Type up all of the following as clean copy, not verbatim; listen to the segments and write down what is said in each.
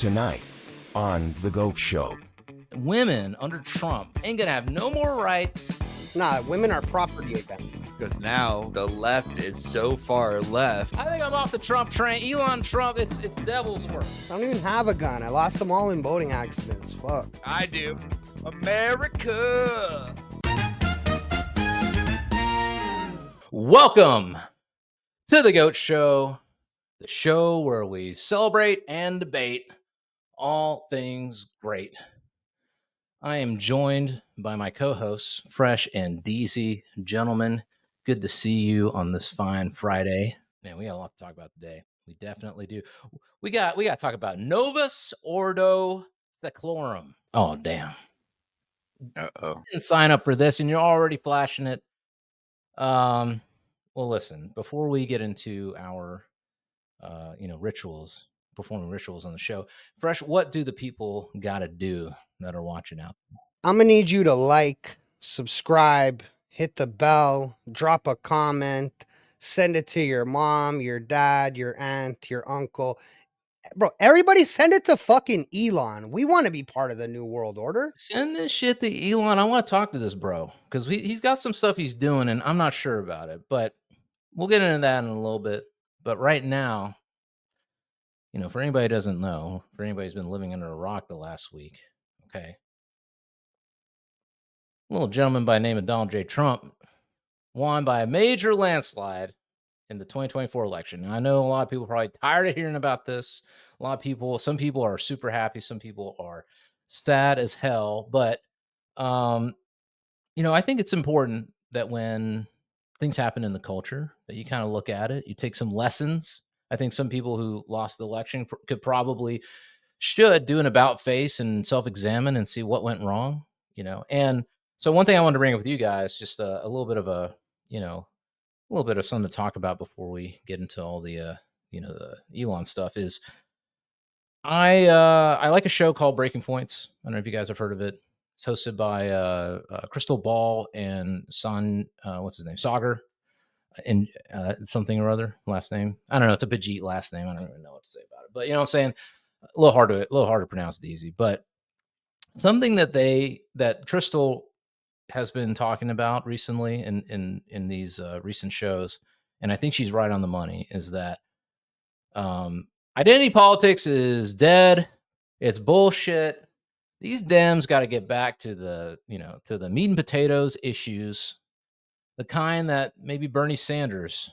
Tonight on The GOAT Show. Women under Trump ain't gonna have no more rights. Nah, women are property again. Because now the left is so far left. I think I'm off the Trump train. Elon Trump, it's devil's work. I don't even have a gun. I lost them all in boating accidents. Fuck. I do. America. Welcome to The GOAT Show, the show where we celebrate and debate all things great. I am joined by my co-hosts, Fresh and Deezy. Gentlemen, good to see you on this fine Friday. Man, we got a lot to talk about today. We definitely do. We got to talk about NOVUS, ORDO, SECLORUM. Oh, damn. Uh-oh. Didn't sign up for this, and you're already flashing it. Well, listen, before we get into our, rituals, performing rituals on the show, Fresh, what do the people got to do that are watching out? I'm going to need you to like, subscribe, hit the bell, drop a comment, send it to your mom, your dad, your aunt, your uncle. Bro, everybody send it to fucking Elon. We want to be part of the New World Order. Send this shit to Elon. I want to talk to this bro because he's got some stuff he's doing, and I'm not sure about it. But we'll get into that in a little bit. But right now, for anybody who doesn't know, for anybody who's been living under a rock the last week, okay, a little gentleman by the name of Donald J. Trump won by a major landslide in the 2024 election. Now, I know a lot of people are probably tired of hearing about this. Some people are super happy. Some people are sad as hell. But, I think it's important that when things happen in the culture, that you kind of look at it, you take some lessons. I think some people who lost the election should do an about face and self-examine and see what went wrong, And so one thing I wanted to bring up with you guys, just a little bit of a little bit of something to talk about before we get into all the the Elon stuff is I like a show called Breaking Points. I don't know if you guys have heard of it. It's hosted by Crystal Ball and what's his name, Sagar, and something or other last name. I don't know. It's a Bajit last name. I don't even know what to say about it, but you know what I'm saying. A little hard to pronounce, Deezy, but something that Crystal has been talking about recently in these recent shows, and I think she's right on the money, is that identity politics is dead. It's bullshit. These Dems got to get back to the meat and potatoes issues, the kind that maybe Bernie Sanders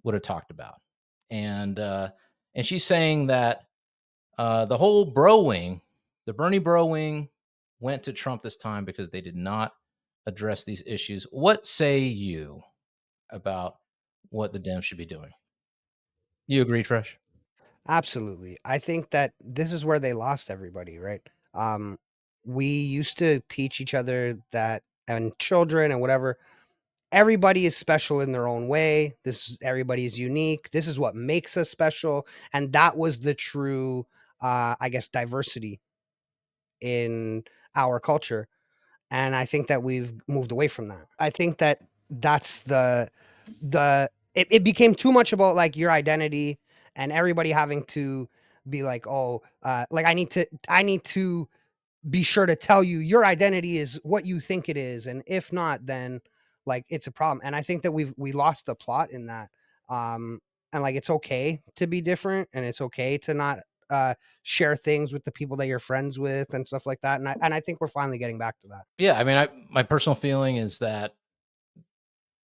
would have talked about. And she's saying that the whole bro wing, the Bernie bro wing, went to Trump this time because they did not address these issues. What say you about what the Dems should be doing? You agree, Fresh? Absolutely. I think that this is where they lost everybody, right? We used to teach each other that, and children and whatever, everybody is special in their own way. Everybody is unique. This is what makes us special. And that was the true, diversity in our culture. And I think that we've moved away from that. I think that that's it became too much about like your identity and everybody having to be like, like I need to be sure to tell you your identity is what you think it is. And if not, then like it's a problem. And I think that we lost the plot in that. And like, it's okay to be different, and it's okay to not share things with the people that you're friends with and stuff like that. And I think we're finally getting back to that. Yeah, I mean, my personal feeling is that,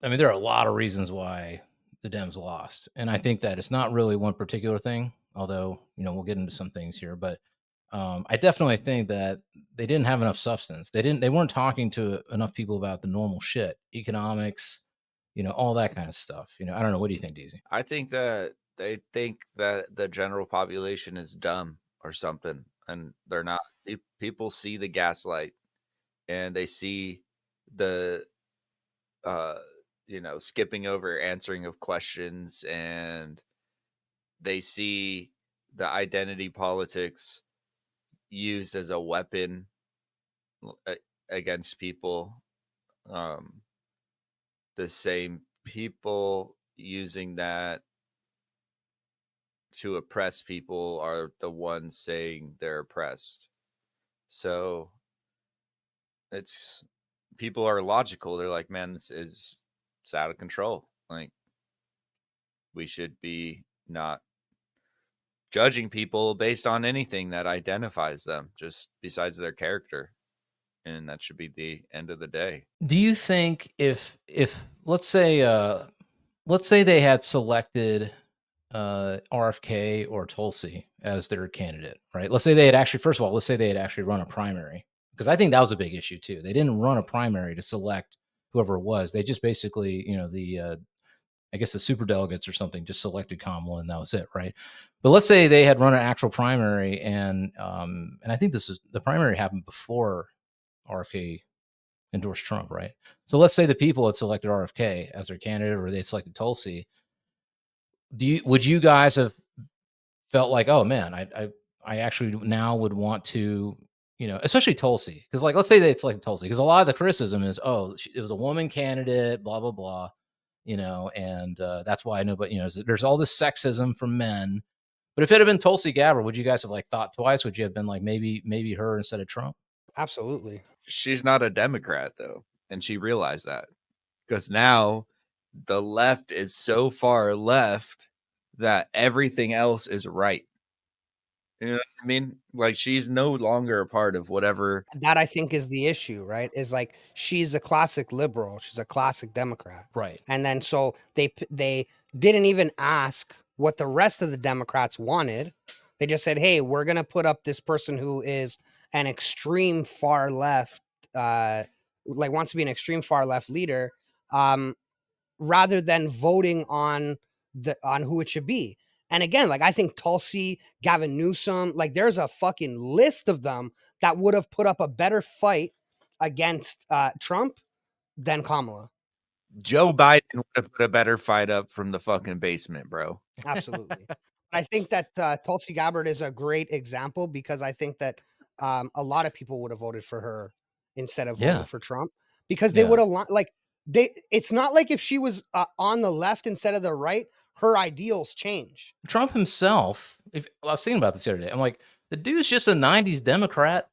there are a lot of reasons why the Dems lost, and I think that it's not really one particular thing. Although we'll get into some things here, but I definitely think that they didn't have enough substance. They weren't talking to enough people about the normal shit, economics, all that kind of stuff. I don't know. What do you think, Deezy? I think that they think that the general population is dumb or something, and they're not. People see the gaslight, and they see the skipping over answering of questions, and they see the identity politics used as a weapon against people. The same people using that to oppress people are the ones saying they're oppressed. So it's people are logical. They're like, man, it's out of control. Like, we should be not judging people based on anything that identifies them, just besides their character. And that should be the end of the day. Do you think if let's say they had selected RFK or Tulsi as their candidate, right? Let's say they had actually, first of all, let's say they had actually run a primary, because I think that was a big issue too. They didn't run a primary to select whoever it was. They just basically, I guess the super delegates or something just selected Kamala and that was it, right? But let's say they had run an actual primary, and I think the primary happened before RFK endorsed Trump, right? So let's say the people had selected RFK as their candidate, or they selected Tulsi. Would you guys have felt like, oh man, I actually now would want to, especially Tulsi, because like let's say they selected Tulsi, because a lot of the criticism is, oh, it was a woman candidate, blah blah blah, and that's why I know. But there's all this sexism from men. But if it had been Tulsi Gabbard, would you guys have like thought twice? Would you have been like maybe her instead of Trump? Absolutely. She's not a Democrat though, and she realized that, because now the left is so far left that everything else is right. You know what I mean? Like, she's no longer a part of whatever. That I think is the issue, right? Is like she's a classic liberal, she's a classic Democrat, Right. and then so they didn't even ask what the rest of the Democrats wanted. They just said, "Hey, we're gonna put up this person who is an extreme far left, like wants to be an extreme far left leader, rather than voting on who it should be." And again, like I think Tulsi, Gavin Newsom, like there's a fucking list of them that would have put up a better fight against Trump than Kamala. Joe Biden would have put a better fight up from the fucking basement, bro. Absolutely. I think that Tulsi Gabbard is a great example, because I think that a lot of people would have voted for her instead of voting for Trump, because they would have it's not like if she was on the left instead of the right, her ideals change. Trump himself, I was thinking about this the other day. I'm like, the dude's just a 90s Democrat.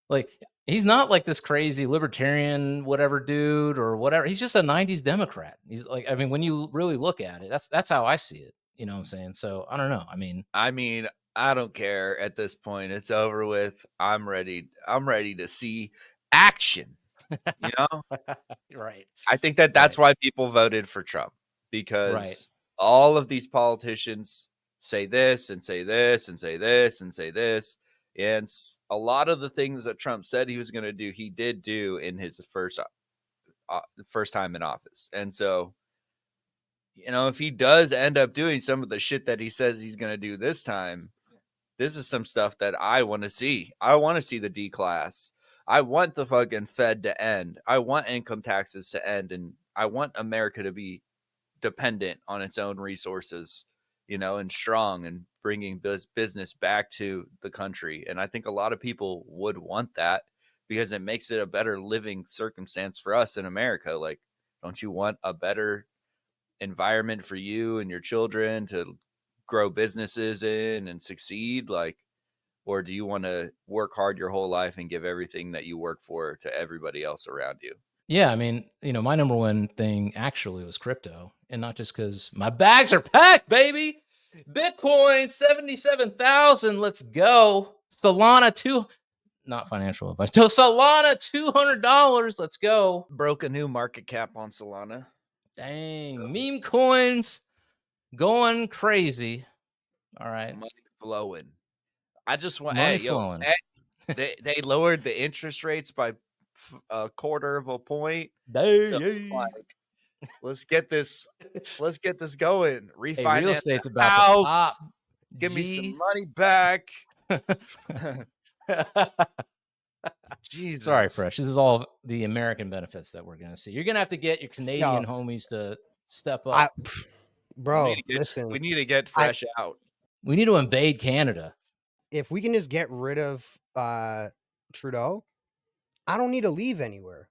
Like, he's not like this crazy libertarian, whatever dude or whatever. He's just a 90s Democrat. He's like, I mean, when you really look at it, that's how I see it. You know what I'm saying? So I don't know. I mean, I don't care at this point. It's over with. I'm ready to see action. You know? Right. I think that's why people voted for Trump, because all of these politicians say this and say this and say this and say this. And a lot of the things that Trump said he was going to do, he did do in his first time in office. And so, if he does end up doing some of the shit that he says he's going to do this time, this is some stuff that I want to see. I want to see the D class. I want the fucking Fed to end. I want income taxes to end. And I want America to be dependent on its own resources, and strong, and bringing business back to the country. And I think a lot of people would want that, because it makes it a better living circumstance for us in America. Like, don't you want a better environment for you and your children to grow businesses in and succeed? Like, or do you want to work hard your whole life and give everything that you work for to everybody else around you? Yeah, I mean, my number one thing actually was crypto, and not just because my bags are packed, baby. Bitcoin 77,000. Let's go. Solana not financial advice. So Solana $200. Let's go. Broke a new market cap on Solana. Dang, meme coins going crazy. All right, money flowing. I just want money flowing. They lowered the interest rates by a quarter of a point. So, like, let's get this going. Refinance hey, real estate's the about house. to pop. Give me some money back. Jesus. Sorry, Fresh. This is all the American benefits that we're going to see. You're going to have to get your Canadian homies to step up. Bro, listen. We need to get Fresh out. We need to invade Canada. If we can just get rid of Trudeau, I don't need to leave anywhere.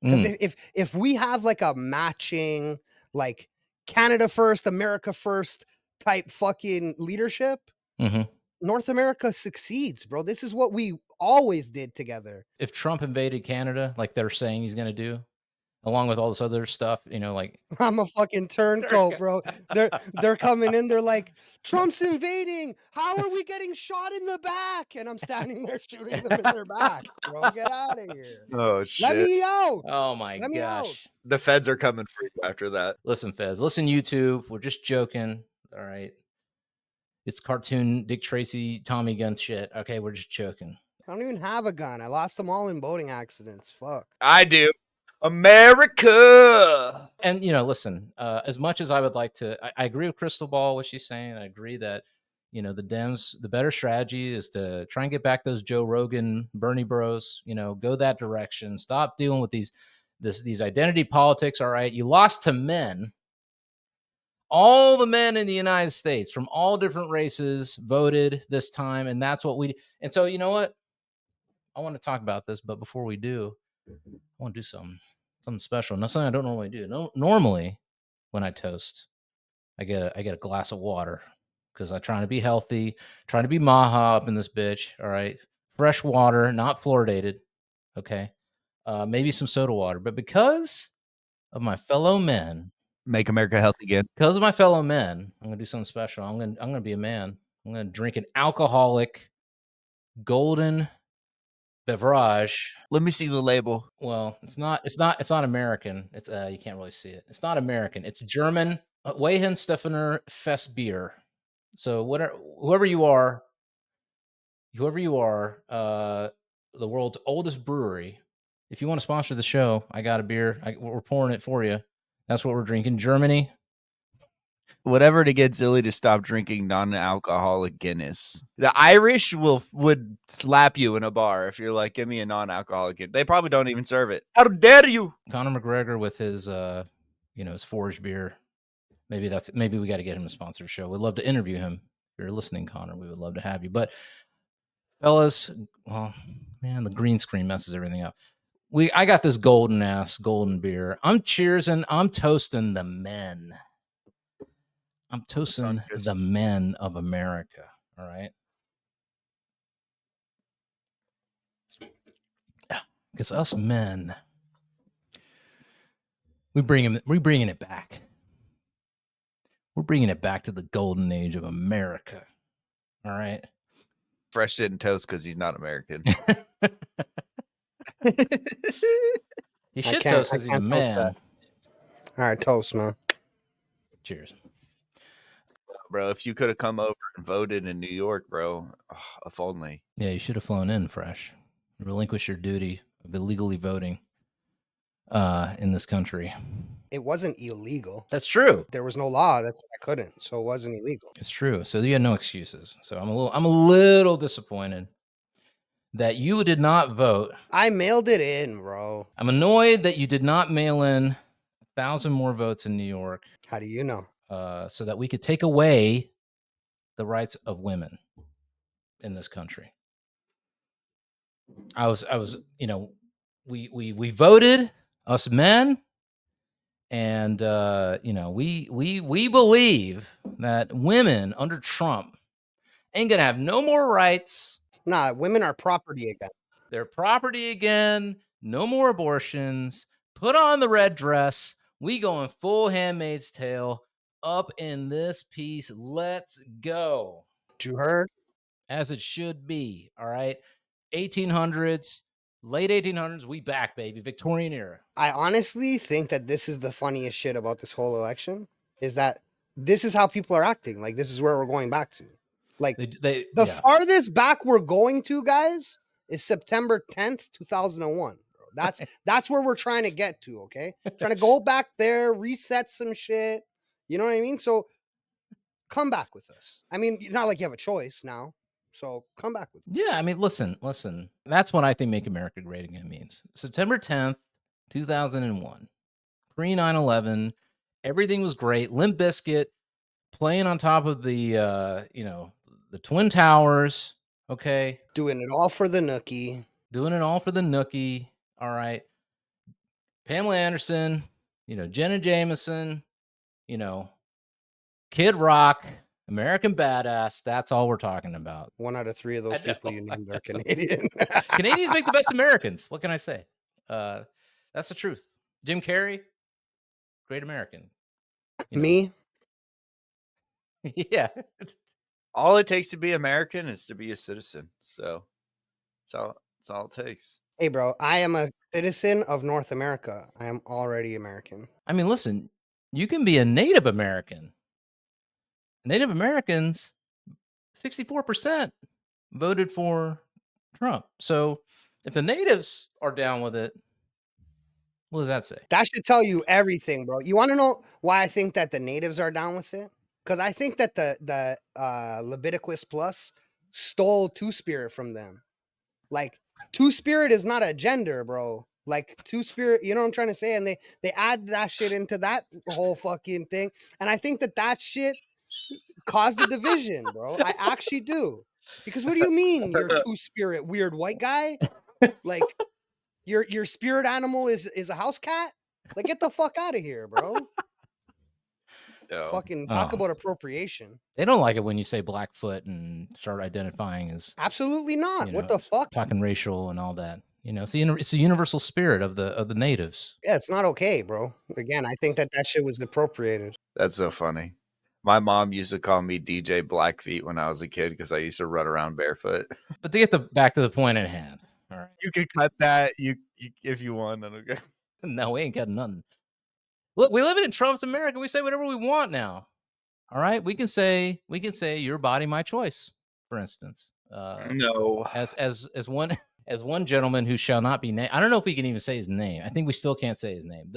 Because if we have like a matching, like Canada first, America first type fucking leadership, North America succeeds, bro. This is what we always did together. If Trump invaded Canada, like they're saying he's going to do, along with all this other stuff, you know, like I'm a fucking turncoat, bro. They're coming in. They're like, Trump's invading. How are we getting shot in the back? And I'm standing there shooting them in their back, bro. Get out of here. Oh shit! Let me out. Oh my Let me out. gosh. The feds are coming for you after that. Listen, Fez. Listen, YouTube. We're just joking. All right. It's cartoon Dick Tracy, Tommy gun shit. Okay, we're just joking. I don't even have a gun. I lost them all in boating accidents. Fuck. I do. America. And you know, listen. As much as I would like to, I agree with Crystal Ball what she's saying. I agree that you know the Dems. The better strategy is to try and get back those Joe Rogan, Bernie Bros. You know, go that direction. Stop dealing with these identity politics. All right, you lost to men. All the men in the United States from all different races voted this time, and that's what we. And so, you know what? I want to talk about this, but before we do, I want to do something special. Not something I don't normally do. No, normally when I toast, I get a glass of water because I'm trying to be healthy, trying to be maha up in this bitch. All right, fresh water, not fluoridated. Okay, maybe some soda water, but because of my fellow men. Make America healthy again. Because of my fellow men, I'm gonna do something special. I'm gonna be a man. I'm gonna drink an alcoholic golden beverage. Let me see the label. Well, it's not American. It's you can't really see it. It's not American. It's German. Weihenstephaner Fest beer. So whoever you are, the world's oldest brewery. If you want to sponsor the show, I got a beer. We're pouring it for you. That's what we're drinking. Germany. Whatever to get ZiLLY to stop drinking non-alcoholic Guinness. The Irish would slap you in a bar if you're like, give me a non-alcoholic Guinness. They probably don't even serve it. How dare you? Conor McGregor with his his Forge beer. Maybe we got to get him to sponsor the show. We'd love to interview him. If you're listening, Conor, we would love to have you. But fellas, well, man, the green screen messes everything up. I got this golden beer. I'm cheersing. I'm toasting the men. I'm toasting the men of America. All right. Because us men, we're bringing it back. We're bringing it back to the golden age of America. All right. Fresh didn't toast because he's not American. He should toast because he's a man. All right, toast, man. Cheers. Bro, if you could have come over and voted in New York, bro, if only. Yeah, you should have flown in, Fresh. Relinquish your duty of illegally voting in this country. It wasn't illegal. That's true. There was no law that said I couldn't, so it wasn't illegal. It's true. So you had no excuses. So I'm a little disappointed that you did not vote. I mailed it in, bro. I'm annoyed that you did not mail in 1,000 more votes in New York. How do you know? So that we could take away the rights of women in this country. I was, we voted, us men, and we believe that women under Trump ain't gonna have no more rights. Nah, women are property again. They're property again. No more abortions. Put on the red dress. We going full Handmaid's Tale up in this piece. Let's go. You heard? As it should be. All right. 1800s, late 1800s, we back, baby. Victorian era. I honestly think that this is the funniest shit about this whole election is that this is how people are acting. Like, this is where we're going back to. Like, the farthest back we're going to, guys, is September 10th, 2001. That's where we're trying to get to, okay? Trying to go back there, reset some shit. You know what I mean? So come back with us. I mean, it's not like you have a choice now. So come back with us. Yeah, I mean, listen. That's what I think Make America Great Again means. September 10th, 2001. Pre 9/11. Everything was great. Limp Bizkit playing on top of the the Twin Towers. Okay. Doing it all for the nookie. All right. Pamela Anderson, Jenna Jameson, Kid Rock, American badass. That's all we're talking about. 1 out of 3 of those I people know. you named are Canadian. Canadians make the best Americans. What can I say? That's the truth. Jim Carrey, great American. You know. Me? Yeah. All it takes to be American is to be a citizen. So that's all it takes. Hey, bro, I am a citizen of North America. I am already American. I mean, listen, you can be a Native American. Native Americans, 64% voted for Trump. So if the natives are down with it, what does that say? That should tell you everything, bro. You want to know why I think that the natives are down with it? Because I think that the Leviticus Plus stole Two-Spirit from them. Like, Two-Spirit is not a gender, bro. Like, Two-Spirit, you know what I'm trying to say? And they add that shit into that whole fucking thing. And I think that shit caused a division, bro. I actually do. Because what do you mean you're Two-Spirit, weird white guy? Like, your spirit animal is a house cat? Like, get the fuck out of here, bro. No. Fucking talk about appropriation. They don't like it when you say Blackfoot and start identifying as absolutely not. You What know, the fuck? talking racial and all that. You know, it's the universal spirit of the natives. Yeah, it's not okay, bro. Again, I think that shit was appropriated. That's so funny. My mom used to call me DJ Blackfeet when I was a kid because I used to run around barefoot. But to get back to the point at hand, all right. You can cut that you if you want. Okay. No, we ain't cutting nothing. Look, we live in Trump's America. We say whatever we want now. All right, we can say your body, my choice. For instance, No. As one gentleman who shall not be named. I don't know if we can even say his name. I think we still can't say his name.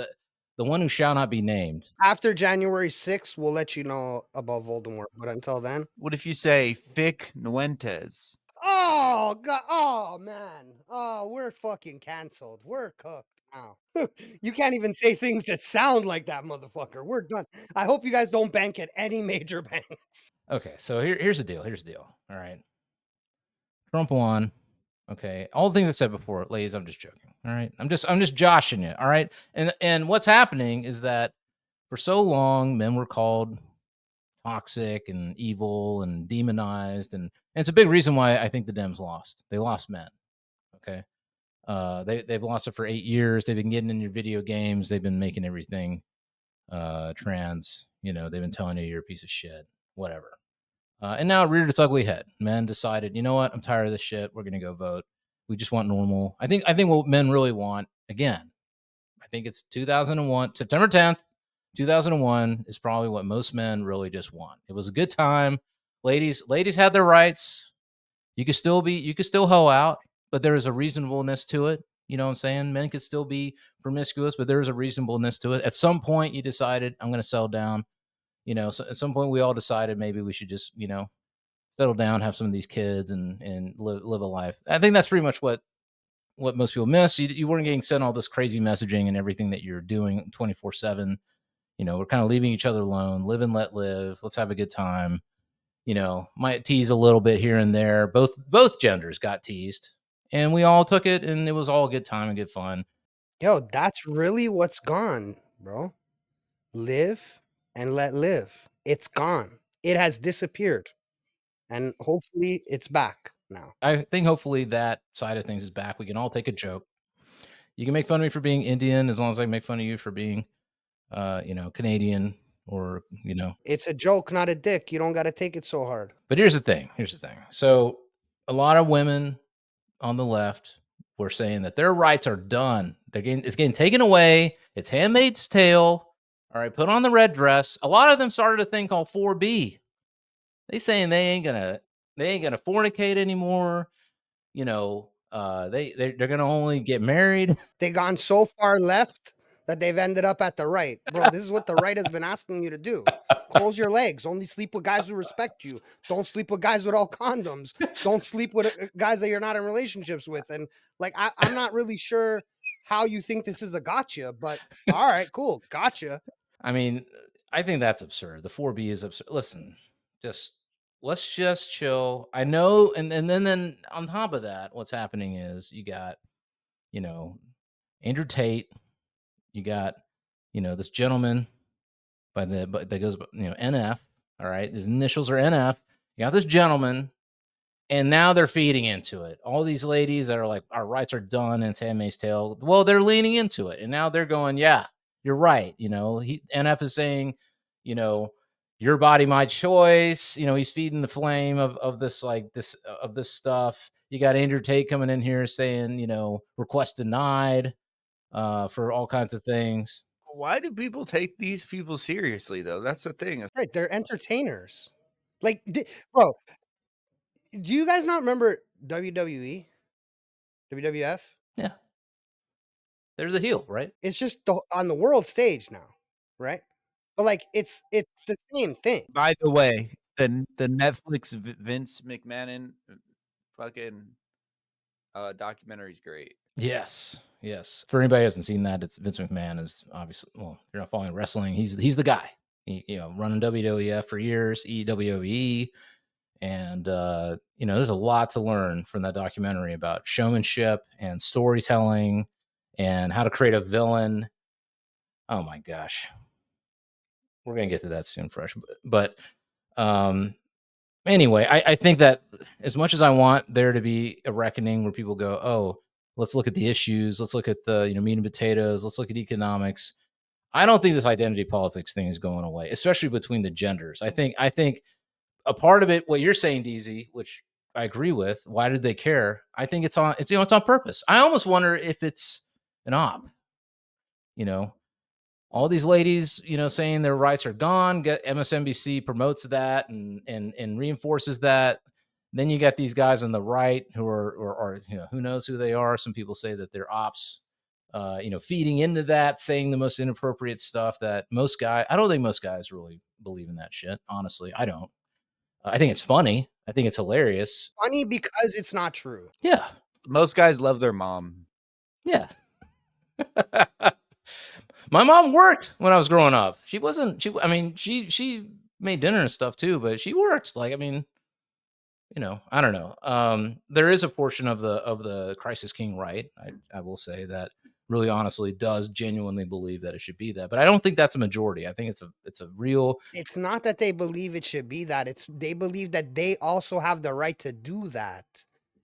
The one who shall not be named. After January 6th, we'll let you know about Voldemort. But until then, what if you say Fic Nuentes? Oh god! Oh man! Oh, we're fucking canceled. We're cooked now. You can't even say things that sound like that, motherfucker. We're done. I hope you guys don't bank at any major banks. Okay, so here's the deal. Here's the deal. All right, Trump won. Okay, all the things I said before, ladies, I'm just joking. All right, I'm just joshing you. All right, and what's happening is that for so long, men were called toxic and evil and demonized, and it's a big reason why I think the Dems lost. They lost men. Okay, they've lost it for 8 years. They've been getting in your video games. They've been making everything trans. You know, they've been telling you you're a piece of shit, whatever. And now it reared its ugly head. Men decided, you know what? I'm tired of this shit. We're gonna go vote. We just want normal. I think what men really want, again, I think it's 2001, September 10th, 2001 is probably what most men really just want. It was a good time. Ladies had their rights. You could still hoe out, but there is a reasonableness to it. You know what I'm saying? Men could still be promiscuous, but there is a reasonableness to it. At some point, you decided, I'm going to settle down. You know, so at some point, we all decided maybe we should just, you know, settle down, have some of these kids, and live a life. I think that's pretty much what most people miss. You weren't getting sent all this crazy messaging and everything that you're doing 24/7. You know, we're kind of leaving each other alone. Live and let live. Let's have a good time. You know, might tease a little bit here and there. Both genders got teased, and we all took it, and it was all a good time and good fun. Yo, that's really what's gone, bro. Live and let live. It's gone. It has disappeared. And hopefully it's back now. I think hopefully that side of things is back. We can all take a joke. You can make fun of me for being Indian as long as I make fun of you for being, you know, Canadian or, you know. It's a joke, not a dick. You don't got to take it so hard. But here's the thing. So a lot of women on the left were saying that their rights are done. It's getting taken away. It's Handmaid's Tale. All right, put on the red dress. A lot of them started a thing called 4B. They saying they ain't gonna fornicate anymore. You know, they're gonna only get married. They gone so far left that they've ended up at the right. Bro, this is what the right has been asking you to do. Close your legs. Only sleep with guys who respect you. Don't sleep with guys with all condoms. Don't sleep with guys that you're not in relationships with. And like, I'm not really sure how you think this is a gotcha, but all right, cool. Gotcha. I mean, I think that's absurd. The 4B is absurd. Listen, let's just chill. I know, and then on top of that, what's happening is you got, you know, Andrew Tate, you got, you know, this gentleman that goes, you know, NF. All right. His initials are NF. You got this gentleman, and now they're feeding into it. All these ladies that are like, our rights are done, and it's Handmaid's Tale. Well, they're leaning into it. And now they're going, yeah, you're right. NF is saying, your body, my choice. He's feeding the flame of this, like this, of this stuff. You got Andrew Tate coming in here saying, request denied for all kinds of things. Why do people take these people seriously, though? That's the thing. Right, they're entertainers. Like, bro, do you guys not remember WWE? WWF? Yeah. They're the heel, right? It's just on the world stage now, right? But like, it's the same thing. By the way, the Netflix Vince McMahon fucking documentary is great. Yes. For anybody who hasn't seen that, it's Vince McMahon is obviously, well, if you're not following wrestling, he's the guy. Running WWF for years, WWE, and there's a lot to learn from that documentary about showmanship and storytelling and how to create a villain. Oh my gosh, we're gonna get to that soon, fresh. But anyway, I think that as much as I want there to be a reckoning where people go, oh, let's look at the issues, let's look at the meat and potatoes, let's look at economics. I don't think this identity politics thing is going away, especially between the genders. I think a part of it, what you're saying, Deezy, which I agree with. Why did they care? I think it's on purpose. I almost wonder if it's an op. All these ladies, saying their rights are gone. MSNBC promotes that and reinforces that. Then you got these guys on the right who are who knows who they are. Some people say that they're ops. Feeding into that, saying the most inappropriate stuff that I don't think most guys really believe in that shit. Honestly, I don't. I think it's funny. I think it's hilarious. Funny because it's not true. Yeah. Most guys love their mom. Yeah. My mom worked when I was growing up. She made dinner and stuff too, but she worked. Like, I don't know. There is a portion of the crisis king right. I will say that really honestly does genuinely believe that it should be that, but I don't think that's a majority. I think it's a real. It's not that they believe it should be that. They believe that they also have the right to do that.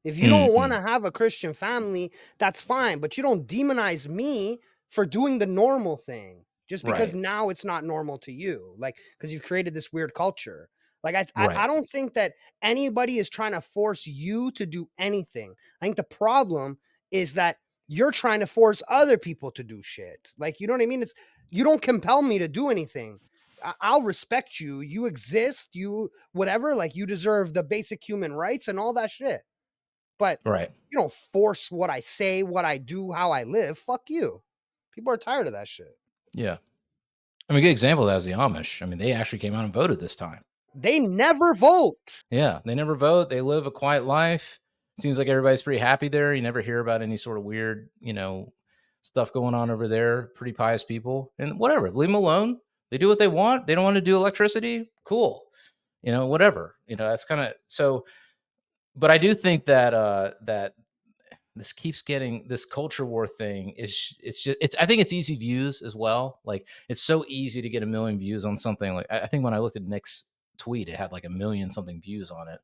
If you don't want to have a Christian family, that's fine, but you don't demonize me for doing the normal thing just because now it's not normal to you, like because you've created this weird culture. Like I don't think that anybody is trying to force you to do anything. I think the problem is that you're trying to force other people to do shit. Like, you know what I mean? You don't compel me to do anything. I'll respect you. You exist. You whatever. Like, you deserve the basic human rights and all that shit. But you don't force what I say, what I do, how I live. Fuck you. People are tired of that shit. Yeah. I mean, a good example of that is the Amish. I mean, they actually came out and voted this time. They never vote. Yeah, they never vote. They live a quiet life. Seems like everybody's pretty happy there. You never hear about any sort of weird, stuff going on over there. Pretty pious people. And whatever, leave them alone. They do what they want. They don't want to do electricity. Cool. Whatever. That's kind of so. But I do think that that this keeps getting this culture war thing I think it's easy views as well. Like, it's so easy to get 1 million views on something. Like, I think when I looked at Nick's tweet, it had like 1 million something views on it.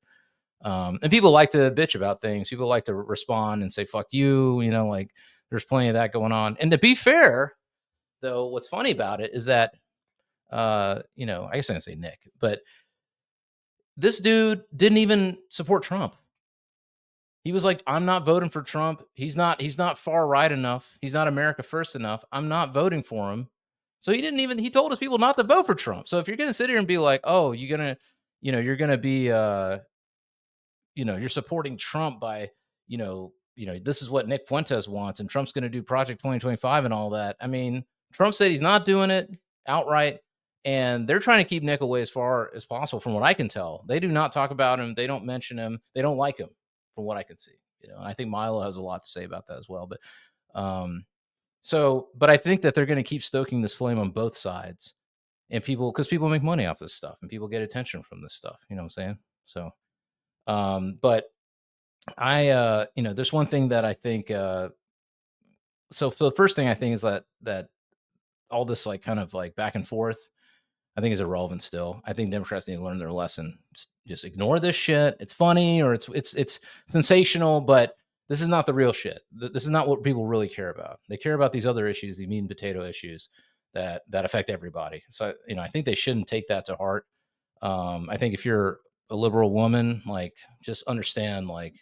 And people like to bitch about things. People like to respond and say, fuck you. Like, there's plenty of that going on. And to be fair, though, what's funny about it is that, I guess I can say Nick, but this dude didn't even support Trump. He was like, I'm not voting for Trump. He's not far right enough. He's not America first enough. I'm not voting for him. So he told his people not to vote for Trump. So if you're going to sit here and be like, oh, you're going to be, you're supporting Trump by, this is what Nick Fuentes wants, and Trump's going to do Project 2025 and all that. I mean, Trump said he's not doing it outright, and they're trying to keep Nick away as far as possible, from what I can tell. They do not talk about him. They don't mention him. They don't like him, from what I can see. And I think Milo has a lot to say about that as well. But but I think that they're going to keep stoking this flame on both sides, and because people make money off this stuff, and people get attention from this stuff. You know what I'm saying? So. But I, there's one thing that I think, so the first thing I think is that all this, like, kind of like back and forth, I think is irrelevant still. I think Democrats need to learn their lesson. Just ignore this shit. It's funny or it's sensational, but this is not the real shit. This is not what people really care about. They care about these other issues, the meat and potato issues that affect everybody. So, I think they shouldn't take that to heart. I think if you're a liberal woman, like, just understand, like,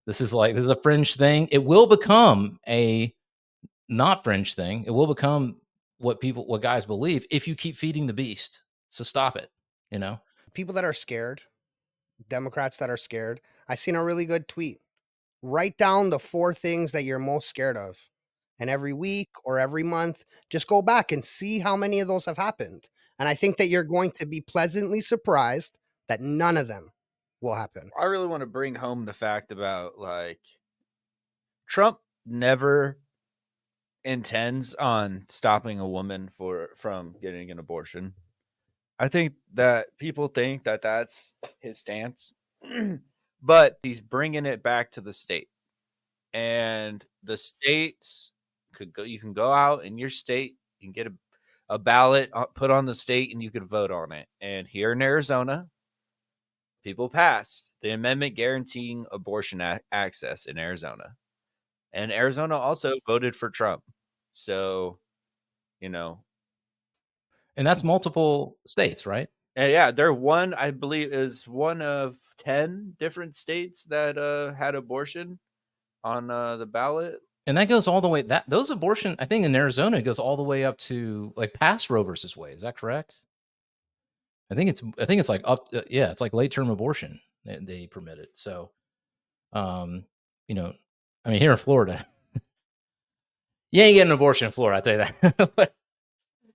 this is a fringe thing. It will become a not fringe thing. It will become what guys believe if you keep feeding the beast. So stop it. People that are scared, Democrats that are scared. I seen a really good tweet. Write down the 4 things that you're most scared of. And every week or every month, just go back and see how many of those have happened. And I think that you're going to be pleasantly surprised that none of them will happen. I really want to bring home the fact about, like, Trump never intends on stopping a woman from getting an abortion. I think that people think that that's his stance, but he's bringing it back to the state, and the states could go. You can go out in your state and get a ballot put on the state, and you could vote on it. And here in Arizona, people passed the amendment guaranteeing abortion access in Arizona, and Arizona also voted for Trump. So, And that's multiple states, right? yeah, they're one, I believe, is one of 10 different states that had abortion on the ballot. And that goes all the way those abortion, I think in Arizona, it goes all the way up to like past Roe versus Wade. Is that correct? I think it's like up. It's like late term abortion they permit it. So, I mean, here in Florida, you ain't getting an abortion in Florida. I tell you that.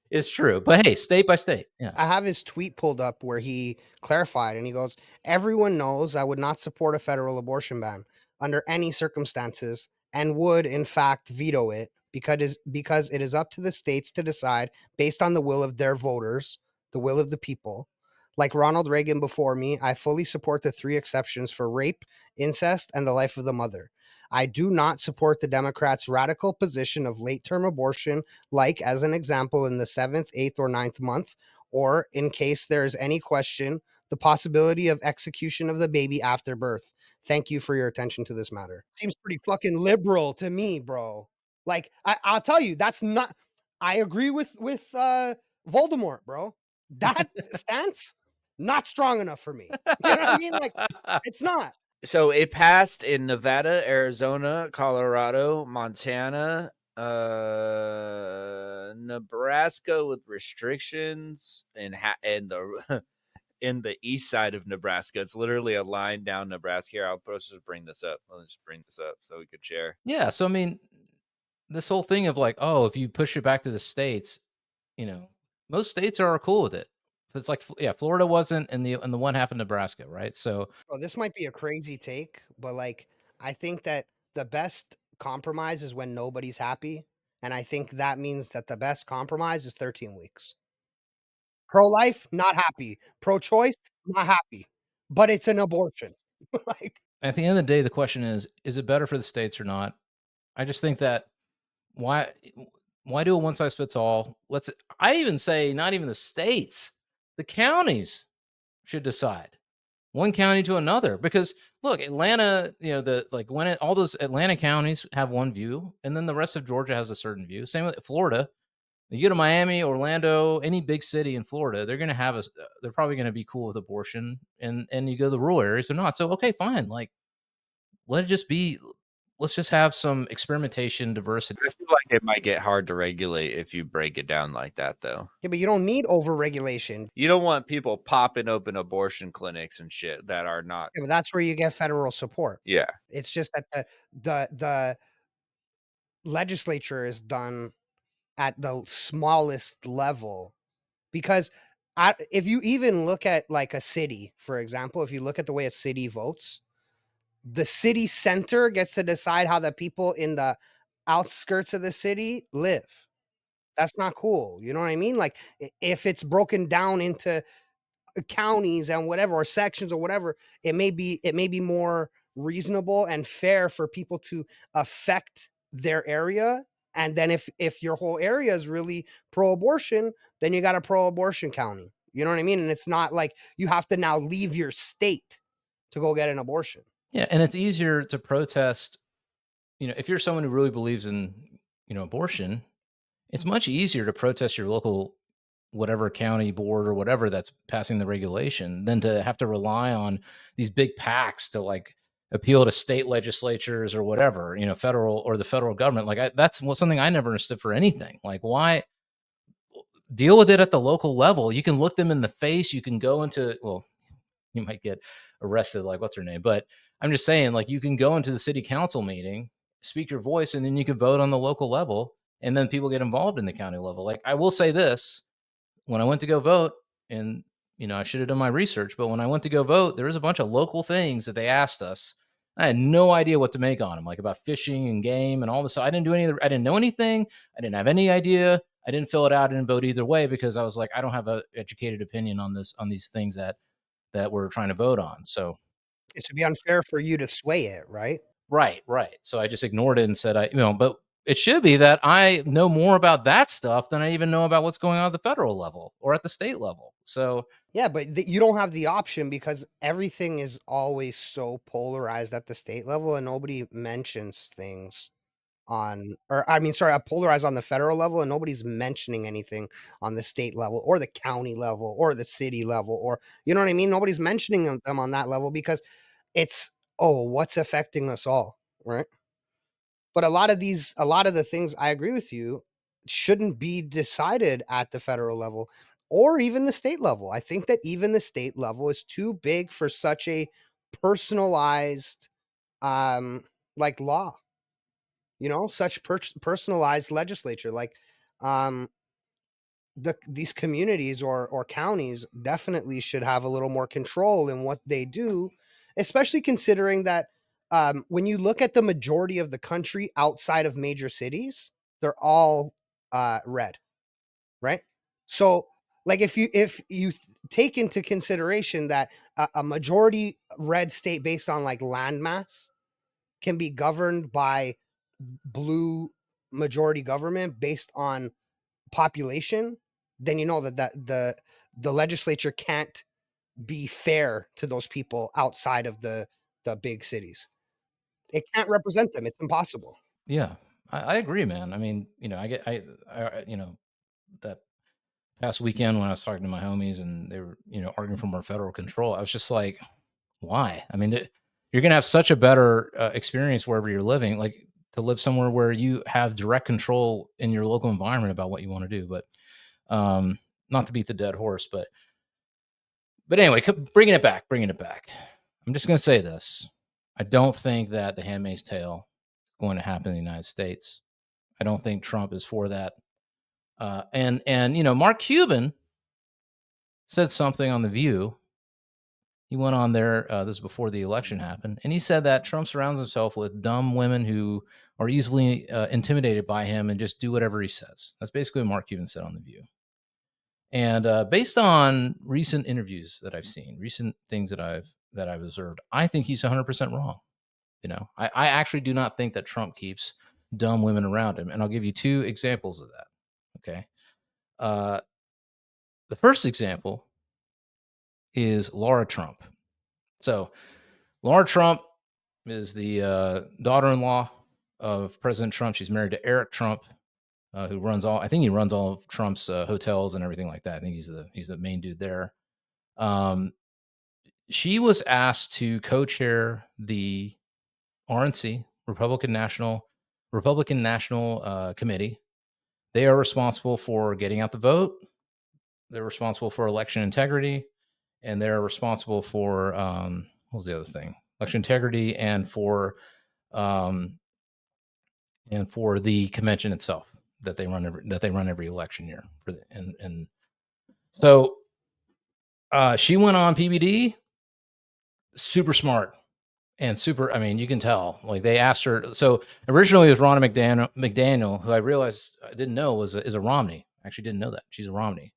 It's true. But hey, state by state. Yeah. I have his tweet pulled up where he clarified and he goes, everyone knows I would not support a federal abortion ban under any circumstances and would in fact veto it because it is up to the states to decide based on the will of their voters, the will of the people. Like Ronald Reagan before me, I fully support the 3 exceptions for rape, incest, and the life of the mother. I do not support the Democrats' radical position of late-term abortion, like as an example in the 7th, 8th, or 9th month, or in case there is any question, the possibility of execution of the baby after birth. Thank you for your attention to this matter. Seems pretty fucking liberal to me, bro. Like, I'll tell you, that's not. I agree with Voldemort, bro. That stance, not strong enough for me. You know what I mean? Like, it's not. So it passed in Nevada, Arizona, Colorado, Montana, Nebraska with restrictions, and the in the east side of Nebraska. It's literally a line down Nebraska. Here, I'll just bring this up. Let's just bring this up so we could share. Yeah. So I mean, this whole thing of like, oh, if you push it back to the states, most states are cool with it. It's like, yeah, Florida wasn't in the one half of Nebraska, right? So, Well, this might be a crazy take, but like, I think that the best compromise is when nobody's happy. And I think that means that the best compromise is 13 weeks. Pro-life, not happy. Pro-choice, not happy. But it's an abortion. Like, at the end of the day, the question is it better for the states or not? I just think that why do a one size fits all? I even say not even the states, the counties should decide. One county to another, because look, Atlanta, all those Atlanta counties have one view, and then the rest of Georgia has a certain view. Same with Florida. You go to Miami, Orlando, any big city in Florida, they're going to have they're probably going to be cool with abortion, and you go to the rural areas, they're not. So okay, fine. Like, let it just be. Let's just have some experimentation, diversity. I feel like it might get hard to regulate if you break it down like that, though. yeah, but you don't need over-regulation. You don't want people popping open abortion clinics and shit that are not. Yeah, but that's where you get federal support. Yeah. It's just that the legislature is done at the smallest level, because if you even look at like a city, for example, if you look at the way a city votes, the city center gets to decide how the people in the outskirts of the city live. That's not cool. You know what I mean? Like, if it's broken down into counties and whatever, or sections or whatever, it may be more reasonable and fair for people to affect their area And then if your whole area is really pro-abortion, then you got a pro-abortion county. You know what I mean? And it's not like you have to now leave your state to go get an abortion. Yeah, and it's easier to protest, if you're someone who really believes in, abortion, it's much easier to protest your local whatever county board or whatever that's passing the regulation than to have to rely on these big PACs to like appeal to state legislatures or whatever, federal or the federal government. Like that's something I never understood for anything. Like why deal with it at the local level? You can look them in the face. You can go into, well, you might get arrested, like what's her name, but I'm just saying, like, you can go into the city council meeting, speak your voice, and then you can vote on the local level, and then people get involved in the county level. Like, I will say this: when I went to go vote, and I should have done my research, but when I went to go vote, there was a bunch of local things that they asked us. I had no idea what to make on them, like about fishing and game and all this. I didn't do any. I didn't know anything. I didn't have any idea. I didn't fill it out. I didn't vote either way because I was like, I don't have an educated opinion on these things that we're trying to vote on. So It should be unfair for you to sway it, right? right. So I just ignored it and said, but it should be that I know more about that stuff than I even know about what's going on at the federal level or at the state level. So yeah, but you don't have the option because everything is always so polarized at the state level, and nobody mentions things polarized on the federal level, and nobody's mentioning anything on the state level or the county level or the city level, or you know what I mean? Nobody's mentioning them on that level because it's, oh, what's affecting us all, right? But a lot of the things, I agree with you, shouldn't be decided at the federal level or even the state level. I think that even the state level is too big for such a personalized like law, such personalized legislature. Like these communities or counties definitely should have a little more control in what they do, especially considering that when you look at the majority of the country outside of major cities, they're all red, right? So, like if you take into consideration that a majority red state based on like landmass can be governed by blue majority government based on population, then you know that the legislature can't be fair to those people outside of the big cities. It can't represent them. It's impossible. yeah, I agree, man. I mean, that past weekend when I was talking to my homies and they were, arguing for more federal control, I was just like, why? I mean, you're going to have such a better experience wherever you're living, like to live somewhere where you have direct control in your local environment about what you want to do. But not to beat the dead horse, but anyway, bringing it back. I'm just going to say this. I don't think that the Handmaid's Tale is going to happen in the United States. I don't think Trump is for that. And Mark Cuban said something on The View. He went on there, this is before the election happened, and he said that Trump surrounds himself with dumb women who are easily intimidated by him and just do whatever he says. That's basically what Mark Cuban said on The View. And based on recent interviews that I've seen, recent things that I've observed, I think he's 100% wrong. I actually do not think that Trump keeps dumb women around him, and I'll give you two examples of that. Okay, the first example is Lara Trump. So Lara Trump is the daughter-in-law of President Trump. She's married to Eric Trump, who runs all. I think he runs all of Trump's hotels and everything like that. I think he's the main dude there. She was asked to co-chair the RNC, Republican National Committee. They are responsible for getting out the vote. They're responsible for election integrity, and they're responsible for what was the other thing? Election integrity and for the convention itself that they run every election year. And so she went on PBD, super smart and super. I mean, you can tell. Like they asked her. So originally it was Ronna McDaniel, who I realized I didn't know is a Romney. I actually didn't know that she's a Romney.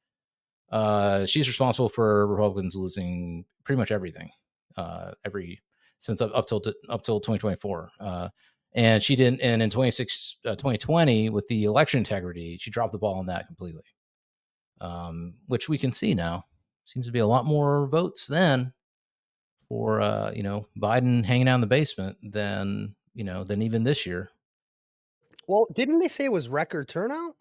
She's responsible for Republicans losing pretty much everything, since up till 2024. And she didn't. And in 2020, with the election integrity, she dropped the ball on that completely, which we can see now. Seems to be a lot more votes then for Biden hanging out in the basement than even this year. Well, didn't they say it was record turnout?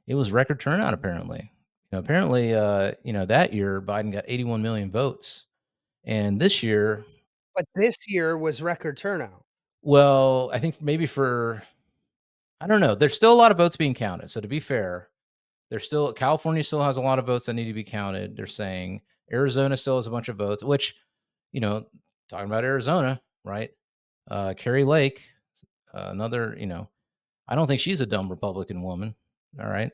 It was record turnout, apparently. Apparently, that year Biden got 81 million votes, and this year, but this year was record turnout. Well, I think maybe I don't know. There's still a lot of votes being counted. So to be fair, California still has a lot of votes that need to be counted. They're saying Arizona still has a bunch of votes, which, talking about Arizona, right? Carrie Lake, another, I don't think she's a dumb Republican woman. All right.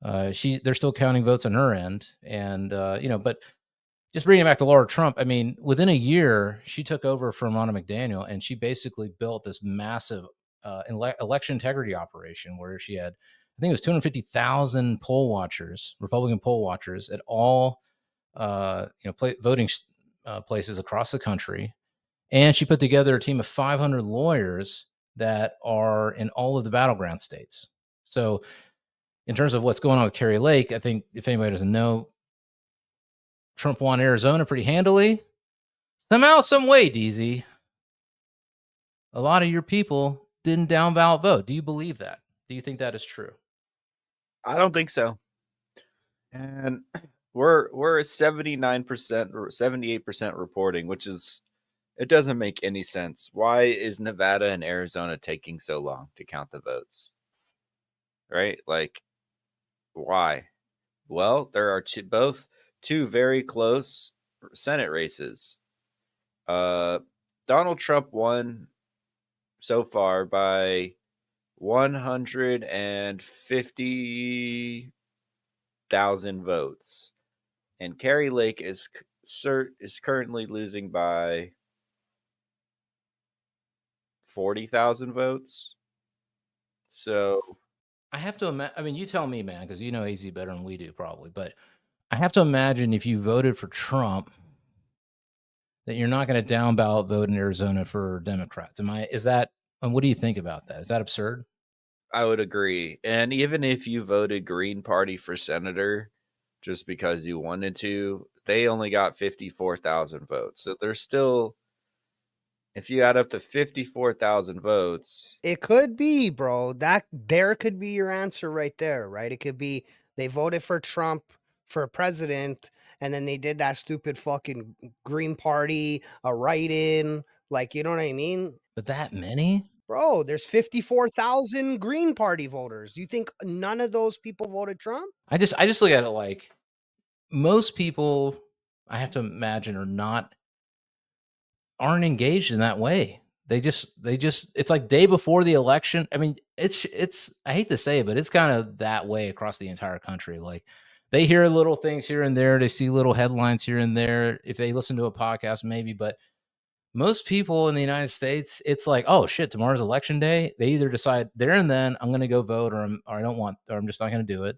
They're still counting votes on her end. And, but just bringing it back to Lara Trump, I mean, within a year, she took over from Ronna McDaniel, and she basically built this massive election integrity operation where she had, I think it was 250,000 Republican poll watchers at all, voting places across the country. And she put together a team of 500 lawyers that are in all of the battleground states. So in terms of what's going on with Carrie Lake, I think if anybody doesn't know, Trump won Arizona pretty handily. Somehow, some way, Deezy, a lot of your people didn't down ballot vote. Do you believe that? Do you think that is true? I don't think so. And we're at 79% or 78% reporting, which is, it doesn't make any sense. Why is Nevada and Arizona taking so long to count the votes? Right? Like, why? Well, there are two very close Senate races. Donald Trump won so far by 150,000 votes, and Carrie Lake is currently losing by 40,000 votes. So I have to imagine. I mean, you tell me, man, because you know AZ better than we do, probably. But I have to imagine if you voted for Trump, that you're not going to down ballot vote in Arizona for Democrats. Is that? And what do you think about that? Is that absurd? I would agree. And even if you voted Green Party for senator just because you wanted to, they only got 54,000 votes. So there's still, if you add up to 54,000 votes, it could be, bro. There could be your answer right there, right? It could be they voted for Trump for president, and then they did that stupid fucking Green Party, a write-in, like, you know what I mean? But that many? Bro, there's 54,000 Green Party voters. Do you think none of those people voted Trump? I just look at it like most people, I have to imagine, aren't engaged in that way. They just it's like day before the election. I mean, it's I hate to say it, but it's kind of that way across the entire country. Like, they hear little things here and there, they see little headlines here and there. If they listen to a podcast, maybe, but most people in the United States, it's like, oh shit, tomorrow's election day. They either decide there and then I'm going to go vote, or I'm just not going to do it.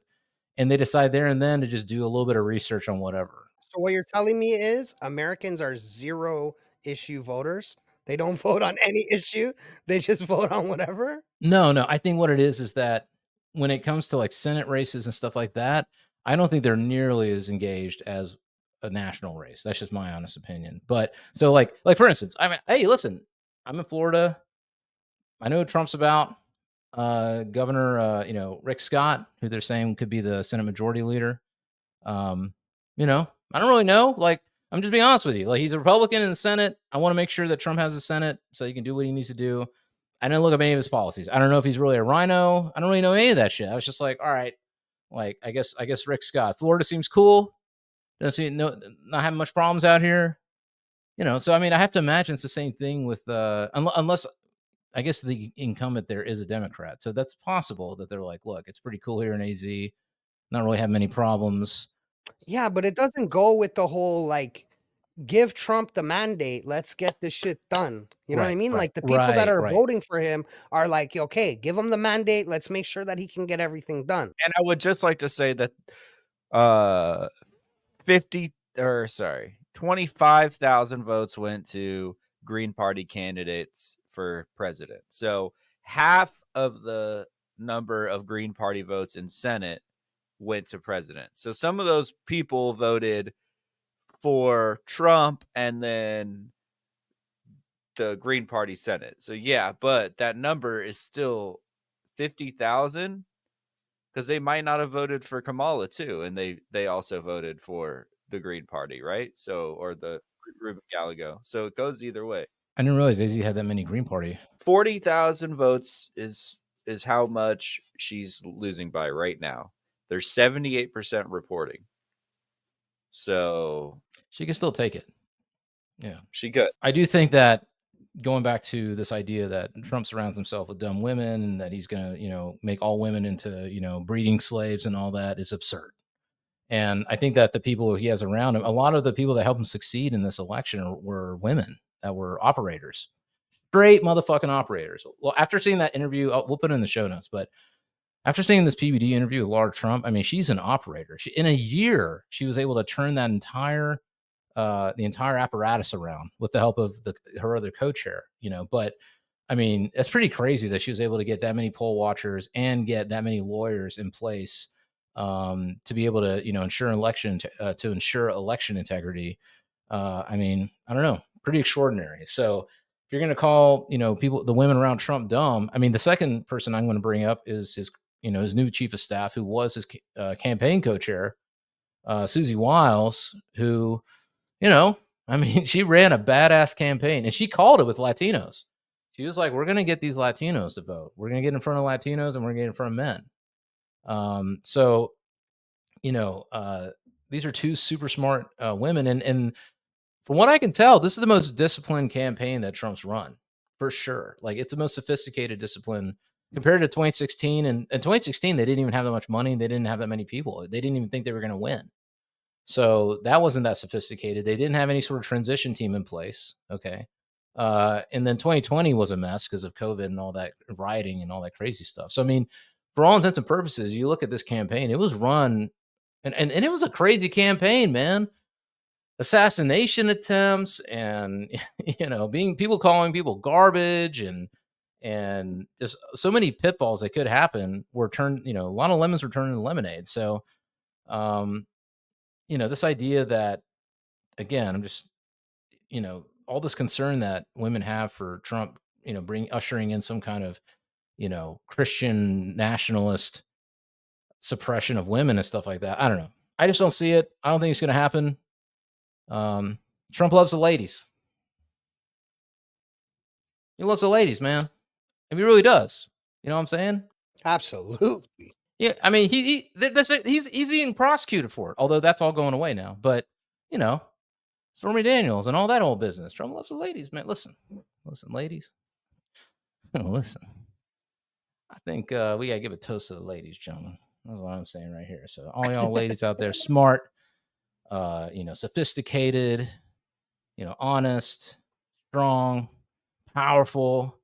And they decide there and then to just do a little bit of research on whatever. So what you're telling me is Americans are zero issue voters. They don't vote on any issue. They just vote on whatever. No. I think what it is that when it comes to like Senate races and stuff like that, I don't think they're nearly as engaged as a national race. That's just my honest opinion. But so like for instance, I mean, hey, listen, I'm in Florida. I know what Trump's about. Governor, Rick Scott, who they're saying could be the Senate Majority Leader. I don't really know. Like, I'm just being honest with you. Like, he's a Republican in the Senate. I want to make sure that Trump has the Senate so he can do what he needs to do. I didn't look up any of his policies. I don't know if he's really a rhino. I don't really know any of that shit. I was just like, all right, like, I guess Rick Scott. Florida seems cool. Doesn't seem not having much problems out here. So I mean, I have to imagine it's the same thing with unless I guess the incumbent there is a Democrat. So that's possible that they're like, look, it's pretty cool here in AZ. Not really have many problems. Yeah, but it doesn't go with the whole, like, give Trump the mandate. Let's get this shit done. You know what I mean? Like, the people that are voting for him are like, okay, give him the mandate. Let's make sure that he can get everything done. And I would just like to say that 25,000 votes went to Green Party candidates for president. So half of the number of Green Party votes in Senate went to president. So some of those people voted for Trump and then the Green Party Senate. So yeah, but that number is still 50,000 because they might not have voted for Kamala too, and they also voted for the Green Party, right? So or the Ruben Gallego. So it goes either way. I didn't realize Daisy had that many Green Party. 40,000 votes is how much she's losing by right now. There's 78% reporting. So she can still take it. Yeah, she could. I do think that going back to this idea that Trump surrounds himself with dumb women and that he's going to, make all women into, breeding slaves and all that is absurd. And I think that the people he has around him, a lot of the people that helped him succeed in this election were women that were operators, straight motherfucking operators. Well, after seeing that interview, we'll put it in the show notes, but after seeing this PBD interview with Lara Trump, I mean, she's an operator. In a year, she was able to turn that entire the entire apparatus around with the help of her other co-chair, but I mean, it's pretty crazy that she was able to get that many poll watchers and get that many lawyers in place to be able to, ensure election integrity. I mean, I don't know, pretty extraordinary. So if you're going to call, the women around Trump dumb, I mean, the second person I'm going to bring up is his new chief of staff, who was his campaign co-chair, Susie Wiles, who, I mean, she ran a badass campaign and she called it with Latinos. She was like, we're going to get these Latinos to vote. We're going to get in front of Latinos and we're going to get in front of men. So, these are two super smart women. And from what I can tell, this is the most disciplined campaign that Trump's run, for sure. Like, it's the most sophisticated discipline compared to 2016. And in 2016, they didn't even have that much money. They didn't have that many people. They didn't even think they were going to win. So that wasn't that sophisticated. They didn't have any sort of transition team in place. Okay. And then 2020 was a mess because of COVID and all that rioting and all that crazy stuff. So, I mean, for all intents and purposes, you look at this campaign, it was run and it was a crazy campaign, man. Assassination attempts and, people calling people garbage and just so many pitfalls that could happen were turned, a lot of lemons were turned into lemonade. So, this idea that, again, I'm just, all this concern that women have for Trump, ushering in some kind of, Christian nationalist suppression of women and stuff like that. I don't know. I just don't see it. I don't think it's going to happen. Trump loves the ladies. He loves the ladies, man. And he really does. You know what I'm saying? Absolutely. Yeah, I mean, he's being prosecuted for it, although that's all going away now. But Stormy Daniels and all that old business. Trump loves the ladies, man. Listen, ladies. Listen, I think we gotta give a toast to the ladies, gentlemen. That's what I'm saying right here. So all y'all ladies out there, smart, sophisticated, honest, strong, powerful,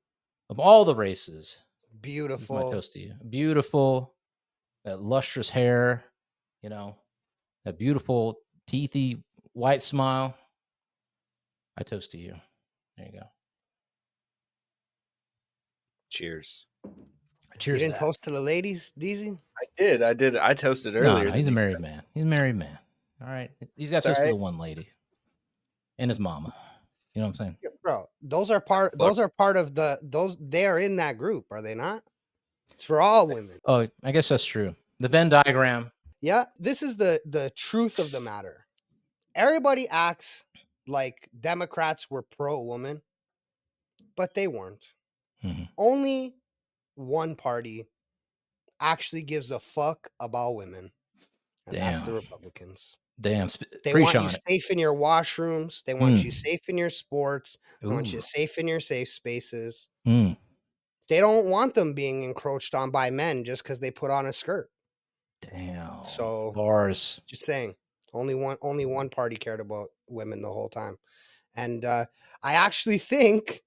of all the races. Beautiful. That's my toast to you. Beautiful. That lustrous hair, that beautiful, teethy, white smile. I toast to you. There you go. Cheers. You didn't toast to the ladies, Deezy? I did. I toasted earlier. No, he's a married man. He's a married man. All right. He's got toast to the one lady and his mama. You know what I'm saying? Yeah, bro, those are part of they are in that group, are they not? It's for all women. Oh, I guess that's true. The Venn diagram. Yeah, this is the truth of the matter. Everybody acts like Democrats were pro-woman, but they weren't. Mm-hmm. Only one party actually gives a fuck about women, and that's the Republicans. Damn. They want you safe in your washrooms. They want you safe in your sports. They want you safe in your safe spaces. They don't want them being encroached on by men just because they put on a skirt. Damn. So bars. Just saying, only one party cared about women the whole time. And I actually think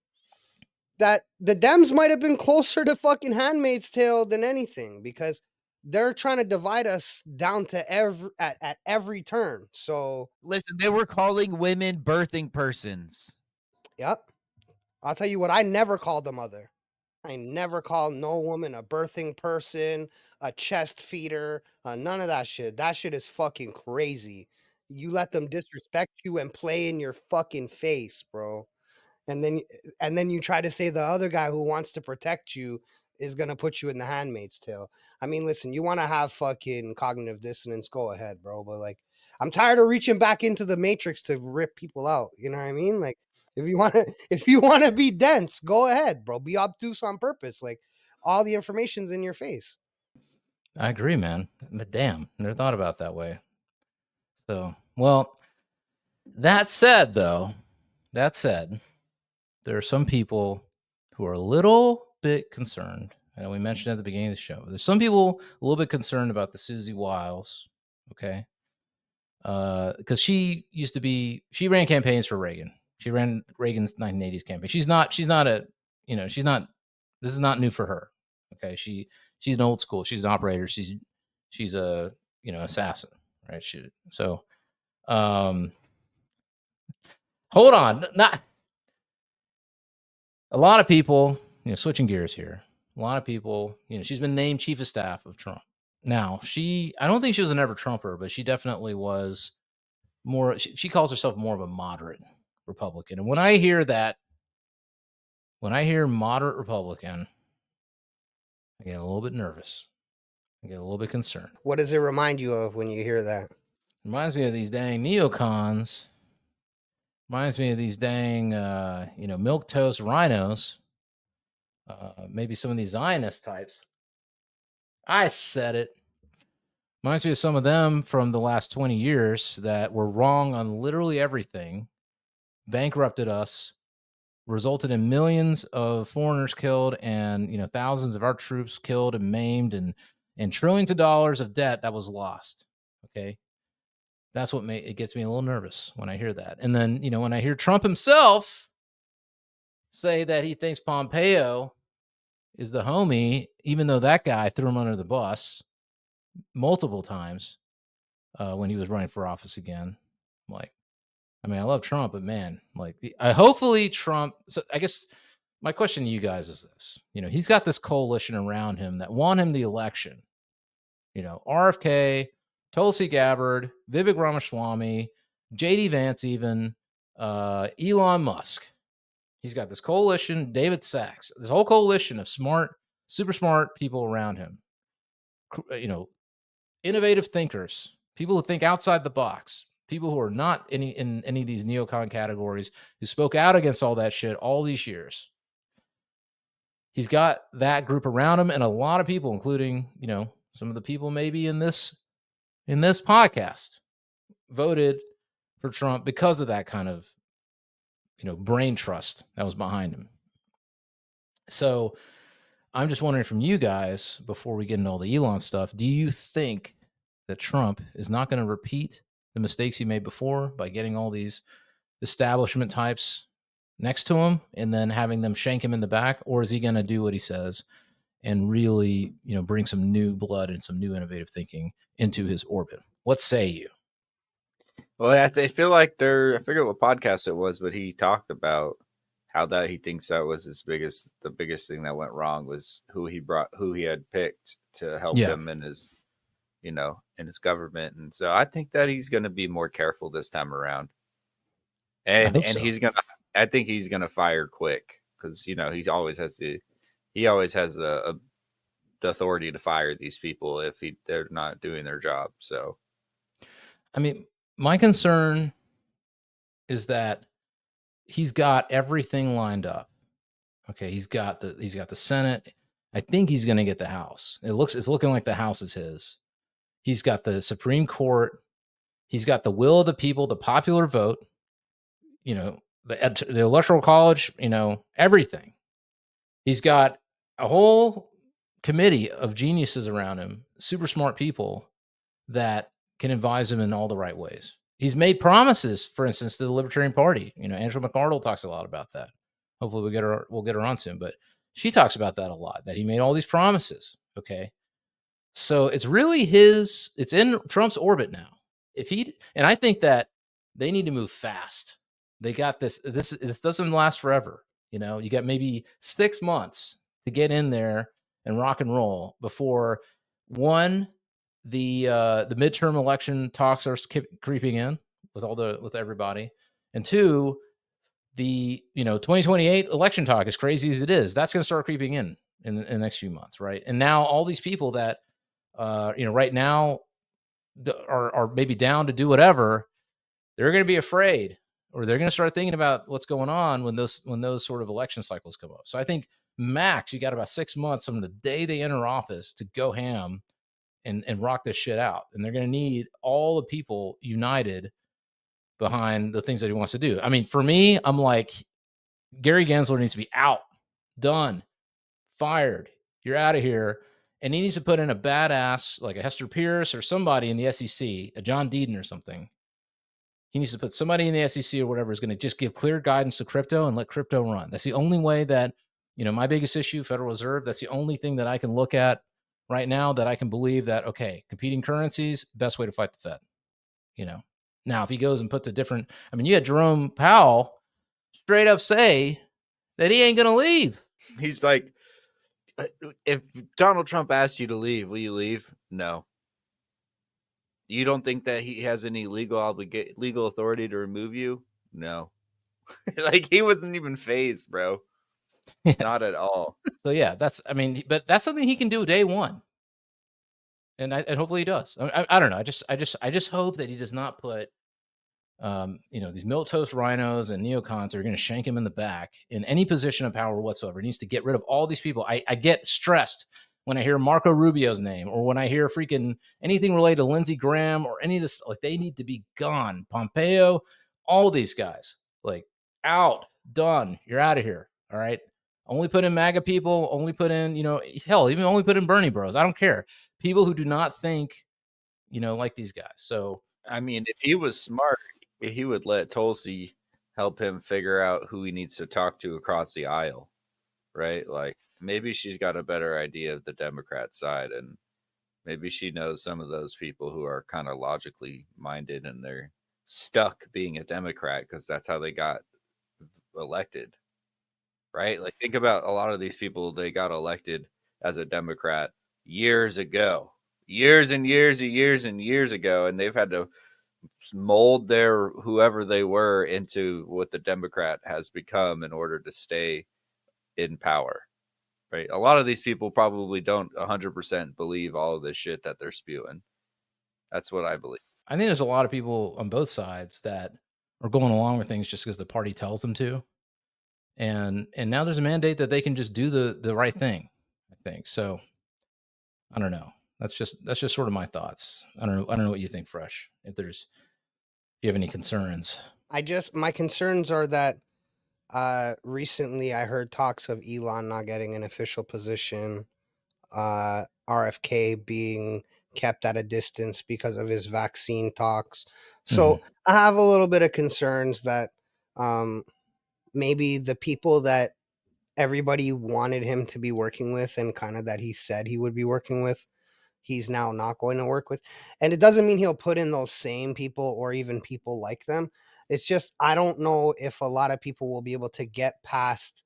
that the Dems might have been closer to fucking Handmaid's Tale than anything, because they're trying to divide us down to at every turn. So listen, they were calling women birthing persons. Yep. I'll tell you what, I never called a mother. I never called no woman a birthing person, a chest feeder, none of that shit. That shit is fucking crazy. You let them disrespect you and play in your fucking face, bro. And then you try to say the other guy who wants to protect you is going to put you in the handmaid's tale. I mean, listen, you want to have fucking cognitive dissonance, go ahead, bro. But like, I'm tired of reaching back into the matrix to rip people out. You know what I mean? Like, if you want to be dense, go ahead, bro. Be obtuse on purpose. Like, all the information's in your face. I agree, man. But damn, never thought about it that way. So, well, that said, there are some people who are a little bit concerned. And we mentioned at the beginning of the show, there's some people a little bit concerned about the Susie Wiles, okay? Because she ran campaigns for Reagan. She ran Reagan's 1980s campaign. She's not this is not new for her. Okay. She's an old school. She's an operator. She's a, assassin, right? Hold on. Not a lot of people, switching gears here. A lot of people, she's been named chief of staff of Trump. Now, I don't think she was an ever Trumper, but she definitely was more, she calls herself more of a moderate Republican. And when I hear moderate Republican, I get a little bit nervous. I get a little bit concerned. What does it remind you of when you hear that? Reminds me of these dang neocons. Reminds me of these dang, milquetoast rhinos. Maybe some of these Zionist types. I said it. Reminds me of some of them from the last 20 years that were wrong on literally everything, bankrupted us, resulted in millions of foreigners killed and, thousands of our troops killed and maimed and trillions of dollars of debt that was lost. Okay. That's what it gets me a little nervous when I hear that. And then, when I hear Trump himself say that he thinks Pompeo is the homie, even though that guy threw him under the bus multiple times when he was running for office again. I'm like, I love Trump, but man, hopefully Trump. So I guess my question to you guys is this: he's got this coalition around him that won him the election. RFK, Tulsi Gabbard, Vivek Ramaswamy, JD Vance, even Elon Musk. He's got this coalition, David Sachs, this whole coalition of smart, super smart people around him. Innovative thinkers, people who think outside the box, people who are not in any of these neocon categories, who spoke out against all that shit all these years. He's got that group around him, and a lot of people, including, some of the people maybe in this podcast, voted for Trump because of that kind of, brain trust that was behind him. So I'm just wondering from you guys, before we get into all the Elon stuff, do you think that Trump is not going to repeat the mistakes he made before by getting all these establishment types next to him and then having them shank him in the back? Or is he going to do what he says and really, bring some new blood and some new innovative thinking into his orbit? What say you? Well, I feel like I forget what podcast it was, but he talked about how that he thinks that was the biggest thing that went wrong was who he had picked to help him in his, in his government. And so I think that he's going to be more careful this time around. And I think he's going to fire quick because, he always has the authority to fire these people if they're not doing their job. So, my concern is that he's got everything lined up. Okay, he's got the Senate. I think he's going to get the House. It's looking like the House is his. He's got the Supreme Court. He's got the will of the people, the popular vote. The Electoral College. Everything. He's got a whole committee of geniuses around him, super smart people that can advise him in all the right ways. He's made promises, for instance, to the Libertarian Party. Angela McArdle talks a lot about that. Hopefully we'll get her on soon, but she talks about that a lot, that he made all these promises. Okay. So it's really it's in Trump's orbit now. And I think that they need to move fast. They got this doesn't last forever. You know, you got maybe 6 months to get in there and rock and roll before one, the midterm election talks are creeping in with everybody, and two, the 2028 election talk, as crazy as it is, that's going to start creeping in the next few months, right? And now all these people that right now are maybe down to do whatever, they're going to be afraid, or they're going to start thinking about what's going on when those sort of election cycles come up. So I think max, you got about 6 months from the day they enter office to go ham and rock this shit out. And they're going to need all the people united behind the things that he wants to do. I mean, for me, I'm like, Gary Gensler needs to be out, done, fired. You're out of here. And he needs to put in a badass, like a Hester Pierce or somebody in the SEC, a John Deeden or something. He needs to put somebody in the SEC or whatever is going to just give clear guidance to crypto and let crypto run. That's the only way that, my biggest issue, Federal Reserve, that's the only thing that I can look at right now that I can believe that, okay, competing currencies, best way to fight the Fed. Now, if he goes and puts a different, you had Jerome Powell straight up say that he ain't going to leave. He's like, if Donald Trump asks you to leave, will you leave? No. You don't think that he has any legal authority to remove you? No. Like, he wasn't even phased, bro. Yeah. Not at all. So yeah, but that's something he can do day one. And hopefully he does. I don't know. I just hope that he does not put these milquetoast rhinos and neocons are going to shank him in the back in any position of power whatsoever. He needs to get rid of all these people. I get stressed when I hear Marco Rubio's name, or when I hear freaking anything related to Lindsey Graham or any of this. Like, they need to be gone. Pompeo, all these guys, like, out, done. You're out of here. All right. Only put in MAGA people. Only put in, hell, even only put in Bernie bros. I don't care. People who do not think, like these guys. So, if he was smart, he would let Tulsi help him figure out who he needs to talk to across the aisle, right? Like, maybe she's got a better idea of the Democrat side, and maybe she knows some of those people who are kind of logically minded and they're stuck being a Democrat because that's how they got elected, right? Like, think about a lot of these people, they got elected as a Democrat years ago, years and years and years and years ago, and they've had to mold their whoever they were into what the Democrat has become in order to stay in power, right? A lot of these people probably don't 100% believe all of this shit that they're spewing. That's what I believe. I think there's a lot of people on both sides that are going along with things just because the party tells them to. And now there's a mandate that they can just do the right thing, I think. So I don't know. That's just sort of my thoughts. I don't know what you think, Fresh. If you have any concerns. My concerns are that recently I heard talks of Elon not getting an official position, RFK being kept at a distance because of his vaccine talks. So I have a little bit of concerns that maybe the people that everybody wanted him to be working with and kind of that he said he would be working with, he's now not going to work with. And it doesn't mean he'll put in those same people or even people like them. It's just, I don't know if a lot of people will be able to get past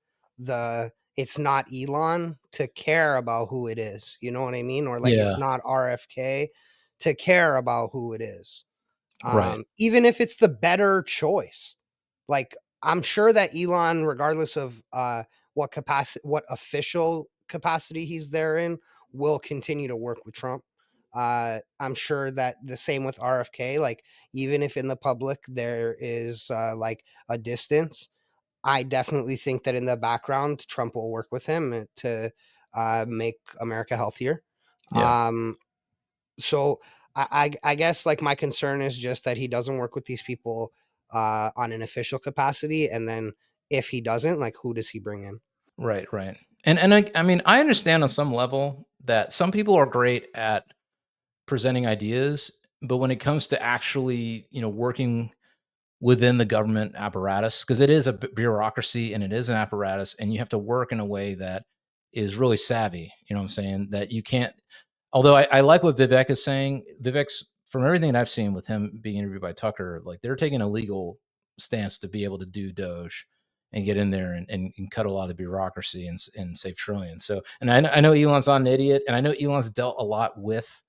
it's not Elon to care about who it is. You know what I mean? Or like, It's not RFK to care about who it is. Right. Even if it's the better choice. Like, I'm sure that Elon, regardless of what official capacity he's there in, will continue to work with Trump. I'm sure that the same with RFK. Like, even if in the public there is like a distance, I definitely think that in the background, Trump will work with him to make America healthier. Yeah. So I guess like my concern is just that he doesn't work with these people on an official capacity, and then if he doesn't, like, who does he bring in? Right. And I understand on some level that some people are great at presenting ideas, but when it comes to actually, working within the government apparatus, because it is a bureaucracy and it is an apparatus, and you have to work in a way that is really savvy. You know what I'm saying? That you can't, although I like what Vivek is saying. Vivek's, from everything that I've seen with him being interviewed by Tucker, like, they're taking a legal stance to be able to do Doge. and get in there and cut a lot of the bureaucracy and save trillions. So, and I know Elon's not an idiot, and I know Elon's dealt a lot with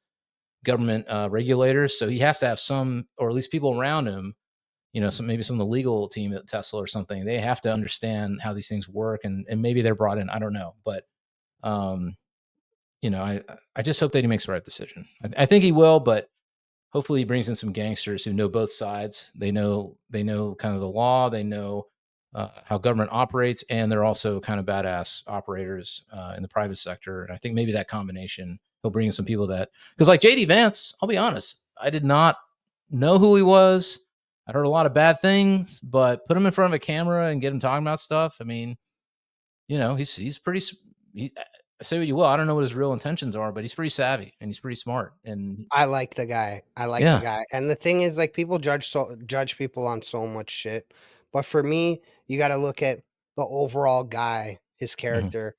government regulators, so he has to have some, or at least people around him, maybe some of the legal team at Tesla or something. They have to understand how these things work, and maybe they're brought in. I don't know, but I just hope that he makes the right decision. I think he will, but hopefully he brings in some gangsters who know both sides. They know kind of the law. They know how government operates, and they're also kind of badass operators in the private sector. And I think maybe that combination, he'll bring in some people because like JD Vance, I'll be honest, I did not know who he was. I heard a lot of bad things, but put him in front of a camera and get him talking about stuff. I mean, he's pretty. Say what you will, I don't know what his real intentions are, but he's pretty savvy and he's pretty smart. And I like the guy. The guy. And the thing is, like, people judge people on so much shit, but for me, you got to look at the overall guy, his character,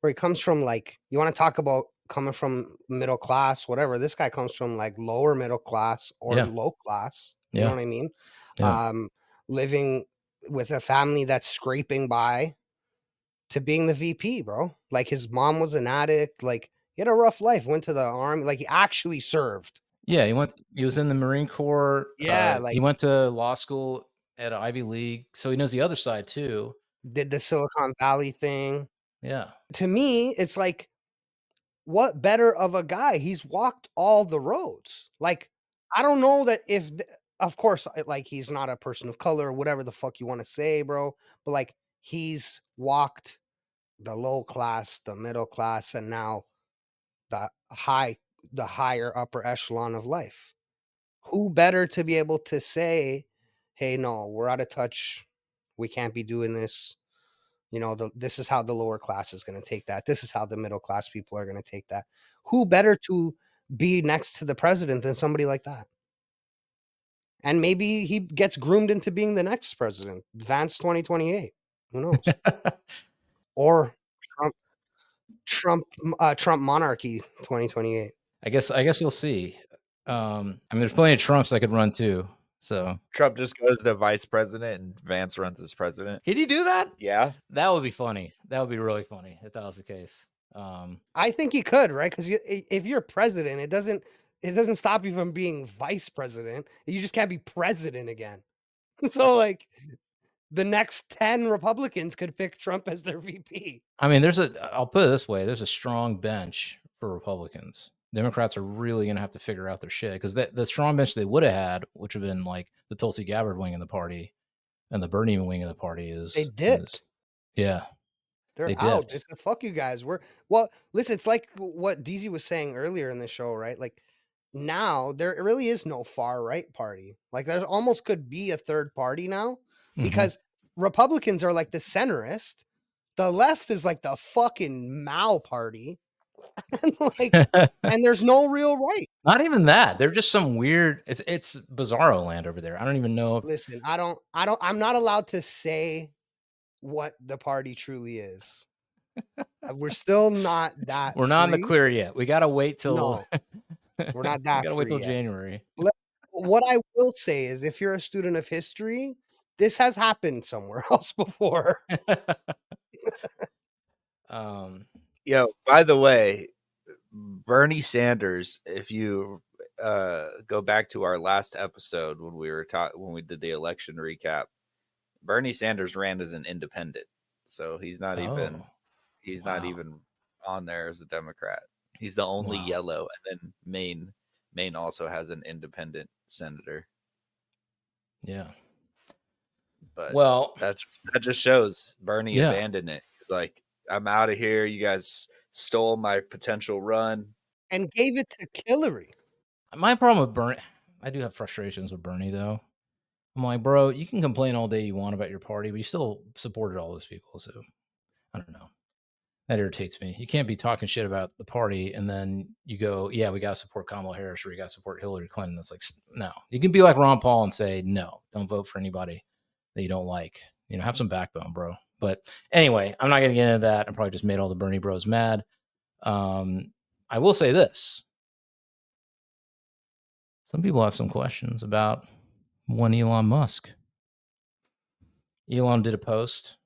where he comes from. Like, you want to talk about coming from middle class, whatever. This guy comes from like lower middle class or low class. You know what I mean? Yeah. Living with a family that's scraping by, to being the VP, bro. Like, his mom was an addict. Like, he had a rough life, went to the army. Like, he actually served. Yeah, he was in the Marine Corps. Yeah, he went to law school at Ivy League, so he knows the other side too. Did the Silicon Valley thing. Yeah. To me, it's like, what better of a guy? He's walked all the roads. Like, I don't know that of course, like, he's not a person of color or whatever the fuck you want to say, bro. But like, he's walked the low class, the middle class, and now the higher upper echelon of life. Who better to be able to say, hey, no, we're out of touch. We can't be doing this. This is how the lower class is going to take that. This is how the middle class people are going to take that. Who better to be next to the president than somebody like that? And maybe he gets groomed into being the next president, Vance 2028. Who knows? Or Trump monarchy 2028. I guess you'll see. There's plenty of Trumps that could run too. So Trump just goes to vice president and Vance runs as president. Can you do that? Yeah, that would be funny. That would be really funny if that was the case. I think he could, right? Because if you're president, it doesn't stop you from being vice president. You just can't be president again. So, like, the next 10 Republicans could pick Trump as their VP. I'll put it this way: there's a strong bench for Republicans. Democrats are really going to have to figure out their shit, because the strong bench they would have had, which would have been like the Tulsi Gabbard wing of the party and the Bernie wing of the party, they did. Yeah. They're out. It's the fuck you guys. Listen, it's like what Deezy was saying earlier in the show, right? Like, now there really is no far right party. Like, there almost could be a third party now, because Republicans are like the centrist. The left is like the fucking Mao party. And there's no real right. Not even that. They're just some weird, it's bizarro land over there. I don't even know. Listen, I'm not allowed to say what the party truly is. We're still not that. We're not in the clear yet. We got to wait till. No, we're not that. We got to wait till January. What I will say is, if you're a student of history, this has happened somewhere else before. By the way, Bernie Sanders, if you go back to our last episode when we did the election recap, Bernie Sanders ran as an independent, so he's not even on there as a Democrat. He's the only yellow, and then Maine also has an independent senator. Yeah, but that just shows Bernie abandoned it. He's like, I'm out of here. You guys stole my potential run and gave it to Hillary. My problem with Bernie, I do have frustrations with Bernie, though. I'm like, bro, you can complain all day you want about your party, but you still supported all those people. So I don't know. That irritates me. You can't be talking shit about the party and then you go, yeah, we got to support Kamala Harris or we got to support Hillary Clinton. It's like, no. You can be like Ron Paul and say, no, don't vote for anybody that you don't like. Have some backbone, bro. But anyway, I'm not going to get into that. I probably just made all the Bernie bros mad. I will say this. Some people have some questions about one Elon Musk. Elon did a post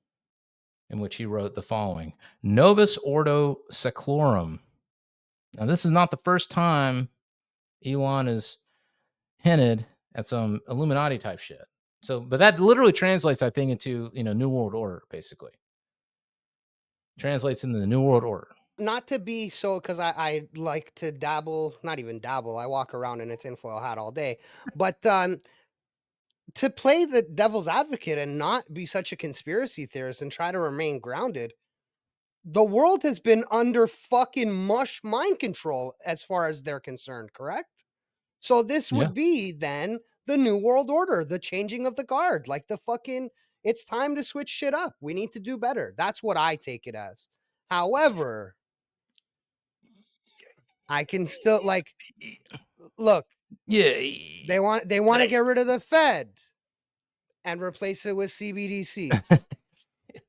in which he wrote the following: Novus Ordo SECLORUM. Now, this is not the first time Elon has hinted at some Illuminati type shit. So, but that literally translates, I think, into, New World Order, basically. Translates into the New World Order. Not to be so, because I like to dabble, not even dabble, I walk around in a tinfoil hat all day, but to play the devil's advocate and not be such a conspiracy theorist and try to remain grounded, the world has been under fucking mush mind control as far as they're concerned, correct? So this would be then the New World Order, the changing of the guard, like the fucking, it's time to switch shit up. We need to do better. That's what I take it as. However, I can still look. Yeah. They want to get rid of the Fed and replace it with CBDCs.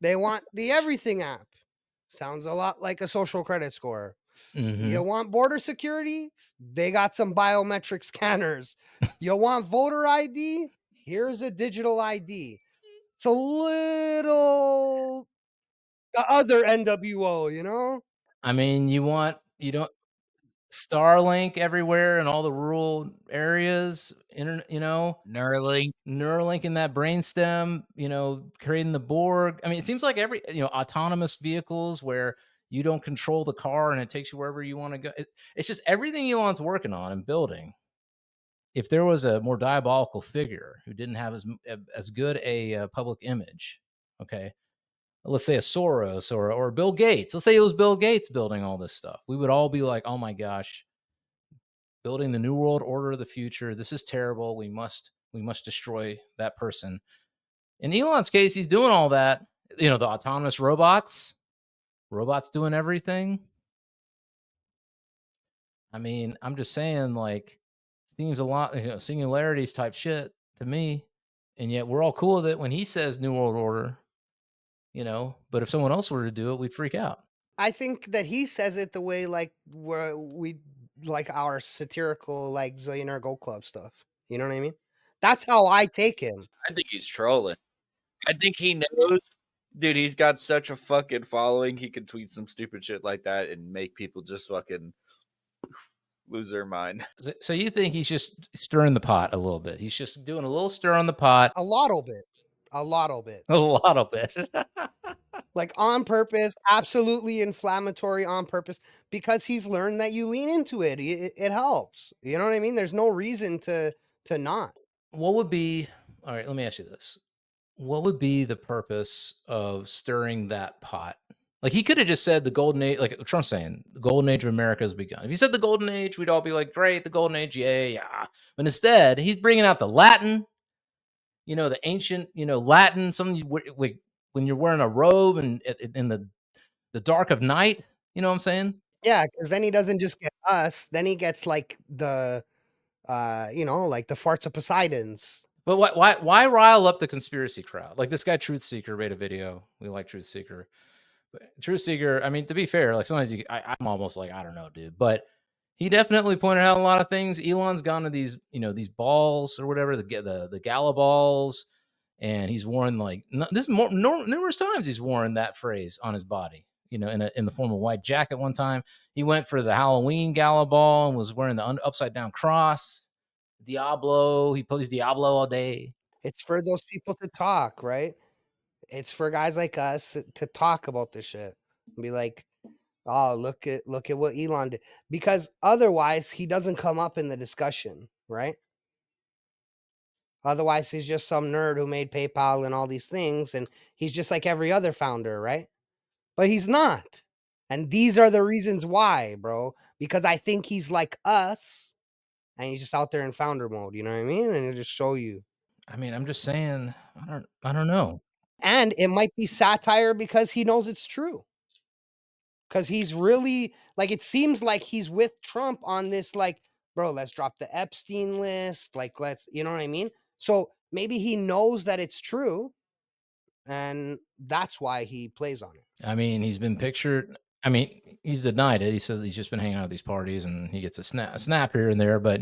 They want the Everything app. Sounds a lot like a social credit score. You want border security? They got some biometric scanners. You want voter ID? Here's a digital ID. It's a little the other NWO, you know? I mean, you don't Starlink everywhere in all the rural areas, Neuralink. Neuralink in that brainstem, creating the Borg. I mean, it seems like every, autonomous vehicles where you don't control the car and it takes you wherever you want to go. It's just everything Elon's working on and building. If there was a more diabolical figure who didn't have as good a public image, okay, let's say a Soros or Bill Gates. Let's say it was Bill Gates building all this stuff. We would all be like, oh my gosh, building the New World Order of the future. This is terrible. We must destroy that person. In Elon's case, he's doing all that. The autonomous robots doing everything. I mean, I'm just saying, seems a lot, singularities type shit to me. And yet we're all cool with it when he says New World Order, but if someone else were to do it, we'd freak out. I think that he says it the way we like our satirical Zillionaire Gold Club stuff. You know what I mean? That's how I take him. I think he's trolling. I think he knows, dude, he's got such a fucking following. He can tweet some stupid shit like that and make people just fucking lose their mind. So you think he's just stirring the pot a little bit? He's just doing a little stir on the pot. A lot bit. A lot bit. A lot bit. Like on purpose, absolutely inflammatory on purpose, because he's learned that you lean into it. It helps. You know what I mean? There's no reason to not. What would be, all right, let me ask you this. What would be the purpose of stirring that pot? Like, he could have just said the golden age, like Trump's saying, the golden age of America has begun. If he said the golden age, we'd all be like, great, the golden age, yeah. But instead, he's bringing out the Latin, the ancient, Latin, something when you're wearing a robe and in the dark of night, you know what I'm saying? Yeah, because then he doesn't just get us, then he gets like the, like the farts of Poseidon's. But why rile up the conspiracy crowd? Like this guy, Truth Seeker, made a video. We like Truth Seeker. But Truth Seeker, I mean, to be fair, like sometimes I'm almost like, I don't know, dude. But he definitely pointed out a lot of things. Elon's gone to these, these balls or whatever, the gala balls, and he's worn numerous times he's worn that phrase on his body, in the form of a white jacket. One time he went for the Halloween gala ball and was wearing the upside down cross. Diablo, he plays Diablo all day. It's for those people to talk, right? It's for guys like us to talk about this shit and be like, oh, look at what Elon did, because otherwise he doesn't come up in the discussion, right? Otherwise he's just some nerd who made PayPal and all these things, and he's just like every other founder, right? But he's not. And these are the reasons why, bro, because I think he's like us. And he's just out there in founder mode, you know what I mean? And it'll just show you. I mean, I'm just saying, I don't know. And it might be satire because he knows it's true. Because he's really, it seems like he's with Trump on this, bro, let's drop the Epstein list. Let's, you know what I mean? So maybe he knows that it's true. And that's why he plays on it. I mean, he's been pictured. I mean, he's denied it. He said he's just been hanging out at these parties and he gets a snap here and there. But,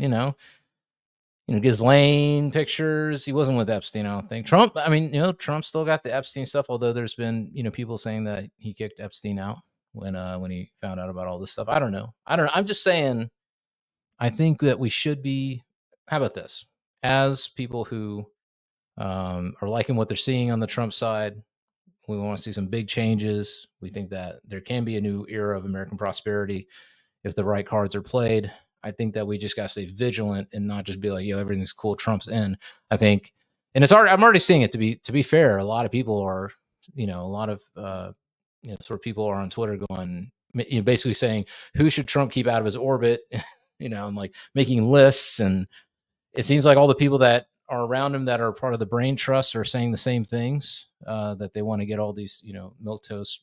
Ghislaine pictures. He wasn't with Epstein, I don't think. Trump, I mean, Trump still got the Epstein stuff, although there's been, people saying that he kicked Epstein out when he found out about all this stuff. I don't know. I'm just saying, I think that we should be, how about this? As people who are liking what they're seeing on the Trump side, we want to see some big changes. We think that there can be a new era of American prosperity if the right cards are played. I think that we just got to stay vigilant and not just be like, everything's cool, Trump's in. I think, and I'm already seeing it. To be fair, a lot of people are, a lot of sort of people are on Twitter going, basically saying, who should Trump keep out of his orbit? And like making lists. And it seems like all the people that are around him that are part of the brain trust are saying the same things, that they want to get all these, milquetoast,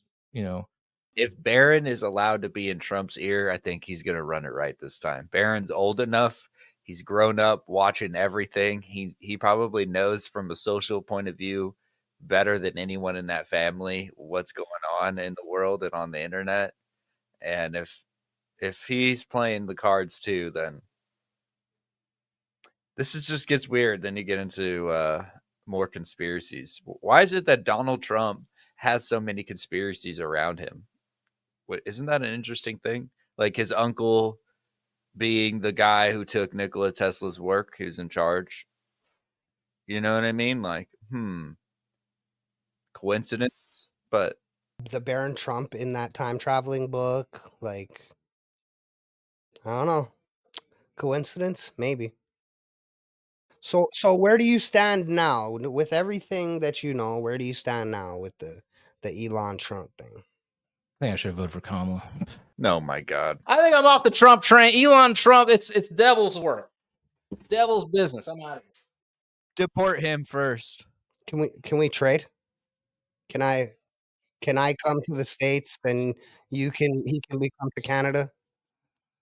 If Barron is allowed to be in Trump's ear, I think he's going to run it right this time. Barron's old enough. He's grown up watching everything. He probably knows from a social point of view better than anyone in that family what's going on in the world and on the internet. And if he's playing the cards too, then this just gets weird. Then you get into more conspiracies. Why is it that Donald Trump has so many conspiracies around him? Isn't that an interesting thing? Like his uncle being the guy who took Nikola Tesla's work, who's in charge. You know what I mean? Like, coincidence? But the Baron Trump in that time traveling book, like, I don't know. Coincidence? Maybe. So where do you stand now with everything that you know? Where do you stand now with the Elon Trump thing? I think I should have voted for Kamala. No, my God. I think I'm off the Trump train. Elon Trump, it's devil's work. Devil's business. I'm out of here. Deport him first. Can we trade? Can I come to the States and he can come to Canada?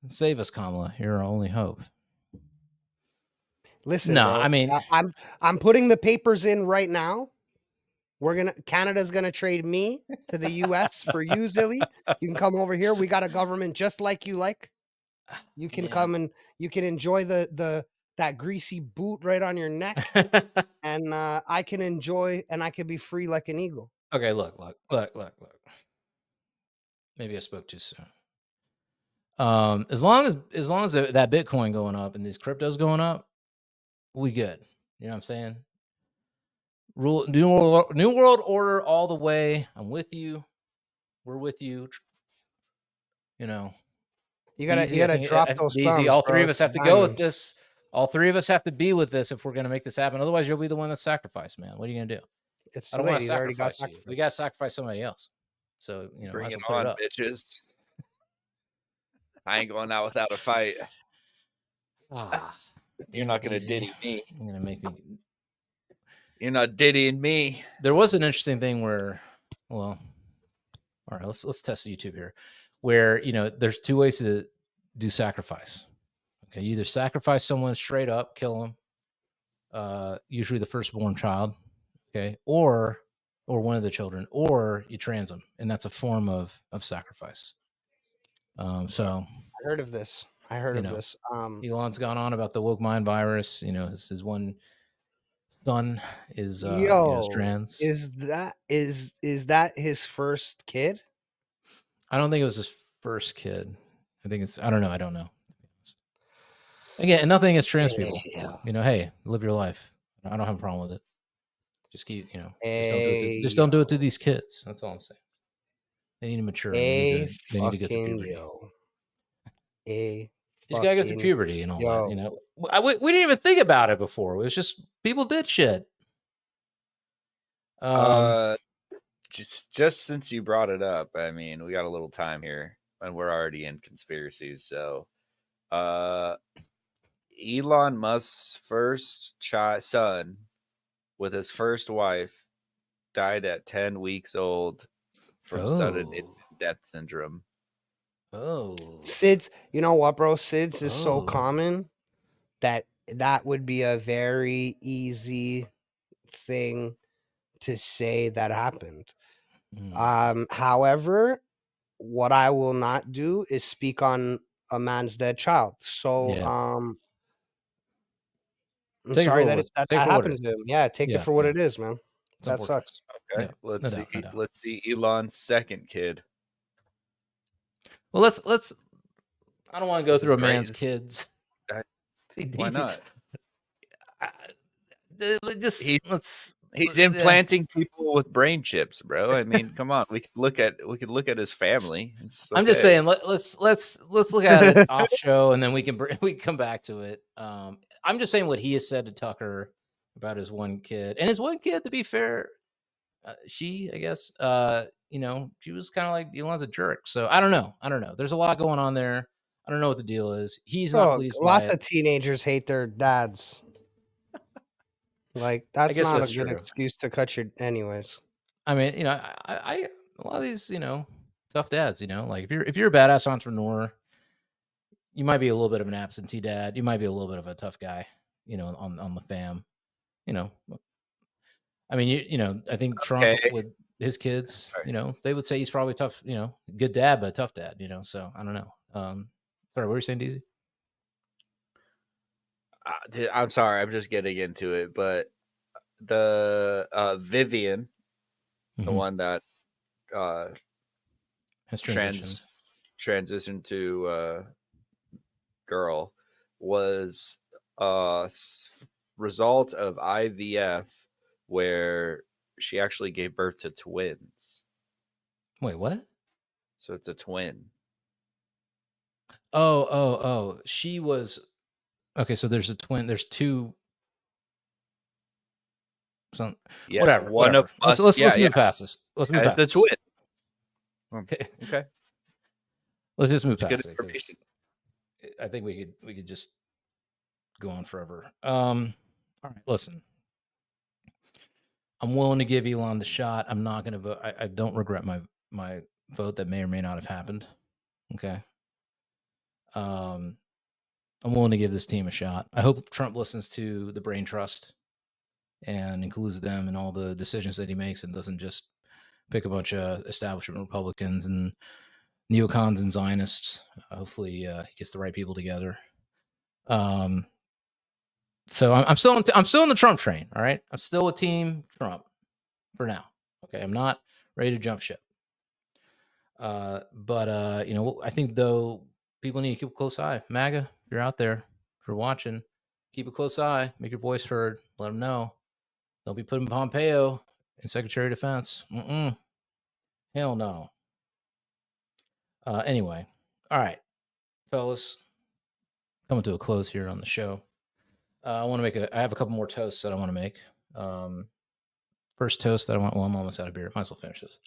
Save us, Kamala. You're our only hope. Listen, no, bro, I mean, I'm putting the papers in right now. Canada's gonna trade me to the US for you, ZiLLY. You can come over here. We got a government just like you like. You can come and you can enjoy that greasy boot right on your neck. And I can enjoy and I can be free like an eagle. Okay, look. Maybe I spoke too soon. As long as that Bitcoin going up and these cryptos going up, we good. You know what I'm saying? New world order all the way. I'm with you. We're with you. You gotta drop those Deezy, thumbs, all bro. three of us It's have to diamonds. go with this. All three of us have to be with this if we're gonna make this happen. Otherwise, you'll be the one that's sacrificed, man. What are you gonna do? It's I don't want to already got sacrifice you. We gotta sacrifice somebody else. So Bring it well on, bitches. I ain't going out without a fight. You're not gonna diddy me. You're gonna make me. You're not diddying me. There was an interesting thing where, well, all right, let's test YouTube here, where there's two ways to do sacrifice. Okay, you either sacrifice someone straight up, kill them, usually the firstborn child, okay, or one of the children, or you trans them, and that's a form of sacrifice. So I heard of this. Elon's gone on about the woke mind virus. His one son is trans. Is that his first kid? I don't think it was his first kid. I think I don't know. Again, nothing against trans people. Hey, live your life. I don't have a problem with it. Just keep, just don't do it to these kids. That's all I'm saying. They need to mature. They need to get through puberty. Just gotta go through puberty and all that. We didn't even think about it before. It was just people did shit. Just since you brought it up, I mean, we got a little time here, and we're already in conspiracies. So, Elon Musk's first son with his first wife died at 10 weeks old from sudden death syndrome. SIDS, you know what, bro? SIDS is so common that would be a very easy thing to say that happened. However, what I will not do is speak on a man's dead child. So I'm Take it for sorry what that it was. that Take it for what it happened is. to him. Yeah, take Yeah, it for what yeah. it is, man. It's That unfortunate. sucks. Okay, Yeah, let's no see. doubt, no doubt. Let's see Elon's second kid. Well, let's. I don't want to go This through is a great. man's kids. Why not? Just He's let's. he's Yeah. implanting people with brain chips, bro. I mean, come on. We could look at his family. I'm just okay. saying. Let's look at it off show, and then we can come back to it. I'm just saying what he has said to Tucker about his one kid, and his one kid. To be fair, she, I guess, she was kind of like Elon's a jerk. So I don't know. There's a lot going on there. I don't know what the deal is. He's not pleased by Lots it. of teenagers hate their dads. Like, I that's guess not that's a good true. excuse to cut your anyways. I mean, I a lot of these, tough dads, like if you're a badass entrepreneur, you might be a little bit of an absentee dad. You might be a little bit of a tough guy, on the fam. I mean, I think Trump Okay. with his kids, they would say he's probably tough, good dad, but a tough dad, so I don't know. Sorry, what were you saying, Deezy? Dude, I'm sorry, I'm just getting into it, but the Vivian, the one that has transitioned transitioned to girl, was a result of IVF where she actually gave birth to twins. Wait, what? So it's a twin. Oh. She was okay. So there's a twin. There's two. So Yeah, whatever. one of us. Let's move past this. Let's move past it's a this. twin. Okay. Okay. Let's just move That's past good it. 'Cause information. I think we could just go on forever. All right, listen. I'm willing to give Elon the shot. I'm not going to vote. I don't regret my vote that may or may not have happened. Okay. I'm willing to give this team a shot. I hope Trump listens to the brain trust and includes them in all the decisions that he makes and doesn't just pick a bunch of establishment Republicans and neocons and Zionists. Hopefully, he gets the right people together. So I'm still in the Trump train. All right, I'm still with Team Trump for now. Okay, I'm not ready to jump ship. But I think though people need to keep a close eye. MAGA, if you're out there, if you're watching, keep a close eye. Make your voice heard. Let them know. Don't be putting Pompeo in Secretary of Defense. Hell no. Anyway, all right, fellas, coming to a close here on the show. I have a couple more toasts that I want to make. First toast that I want. Well, I'm almost out of beer. Might as well finish this.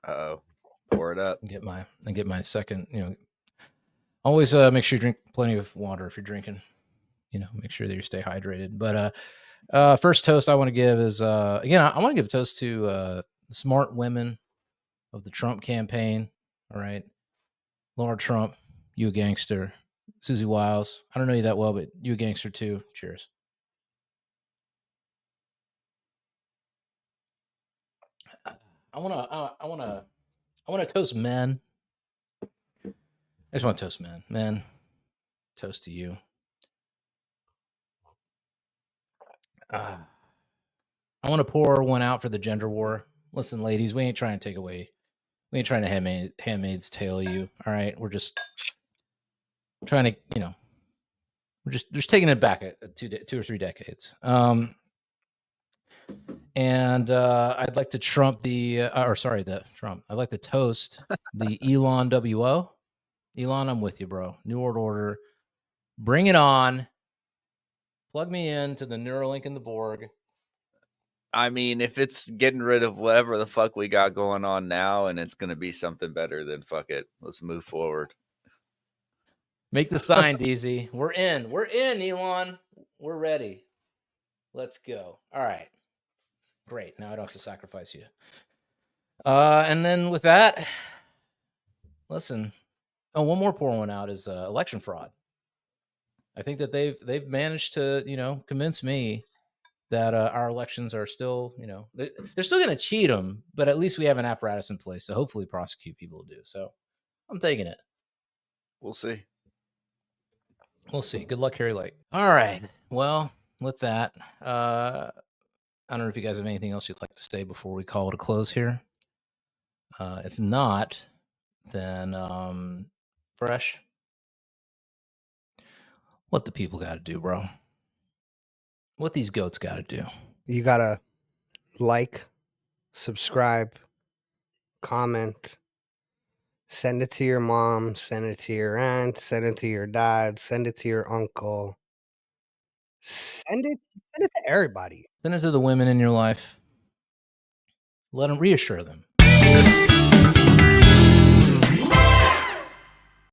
Uh-oh. Pour it up. And get my second. Always make sure you drink plenty of water if you're drinking. Make sure that you stay hydrated. But first toast I want to give is again, I want to give a toast to smart women of the Trump campaign. All right, Lara Trump, you a gangster. Susie Wiles, I don't know you that well, but you a gangster too. Cheers. I want to toast men. I just want to toast men. Men, toast to you. I want to pour one out for the gender war. Listen, ladies, we ain't trying to take away. We ain't trying to handmaid's tale you. All right, we're just trying to, we're just taking it back at 2 or 3 decades. And I'd like to I'd like to toast the Elon WO. Elon, I'm with you, bro. New World Order. Bring it on. Plug me in to the Neuralink and the Borg. I mean, if it's getting rid of whatever the fuck we got going on now and it's going to be something better, then fuck it. Let's move forward. Make the sign, Deezy. We're in, Elon. We're ready. Let's go. All right. Great. Now I don't have to sacrifice you. And then with that, listen. Oh, one more pour one out is election fraud. I think that they've managed to convince me that our elections are still they're still going to cheat them, but at least we have an apparatus in place to hopefully prosecute people who do. So I'm taking it. We'll see. We'll see. Good luck, Harry Lake. All right. Well, with that, I don't know if you guys have anything else you'd like to say before we call it a close here. If not, then Fresh, what the people got to do, bro? What these goats got to do? You gotta like, subscribe, comment, send it to your mom, send it to your aunt, send it to your dad, send it to your uncle. Send it to everybody. Send it to the women in your life. Let them reassure them.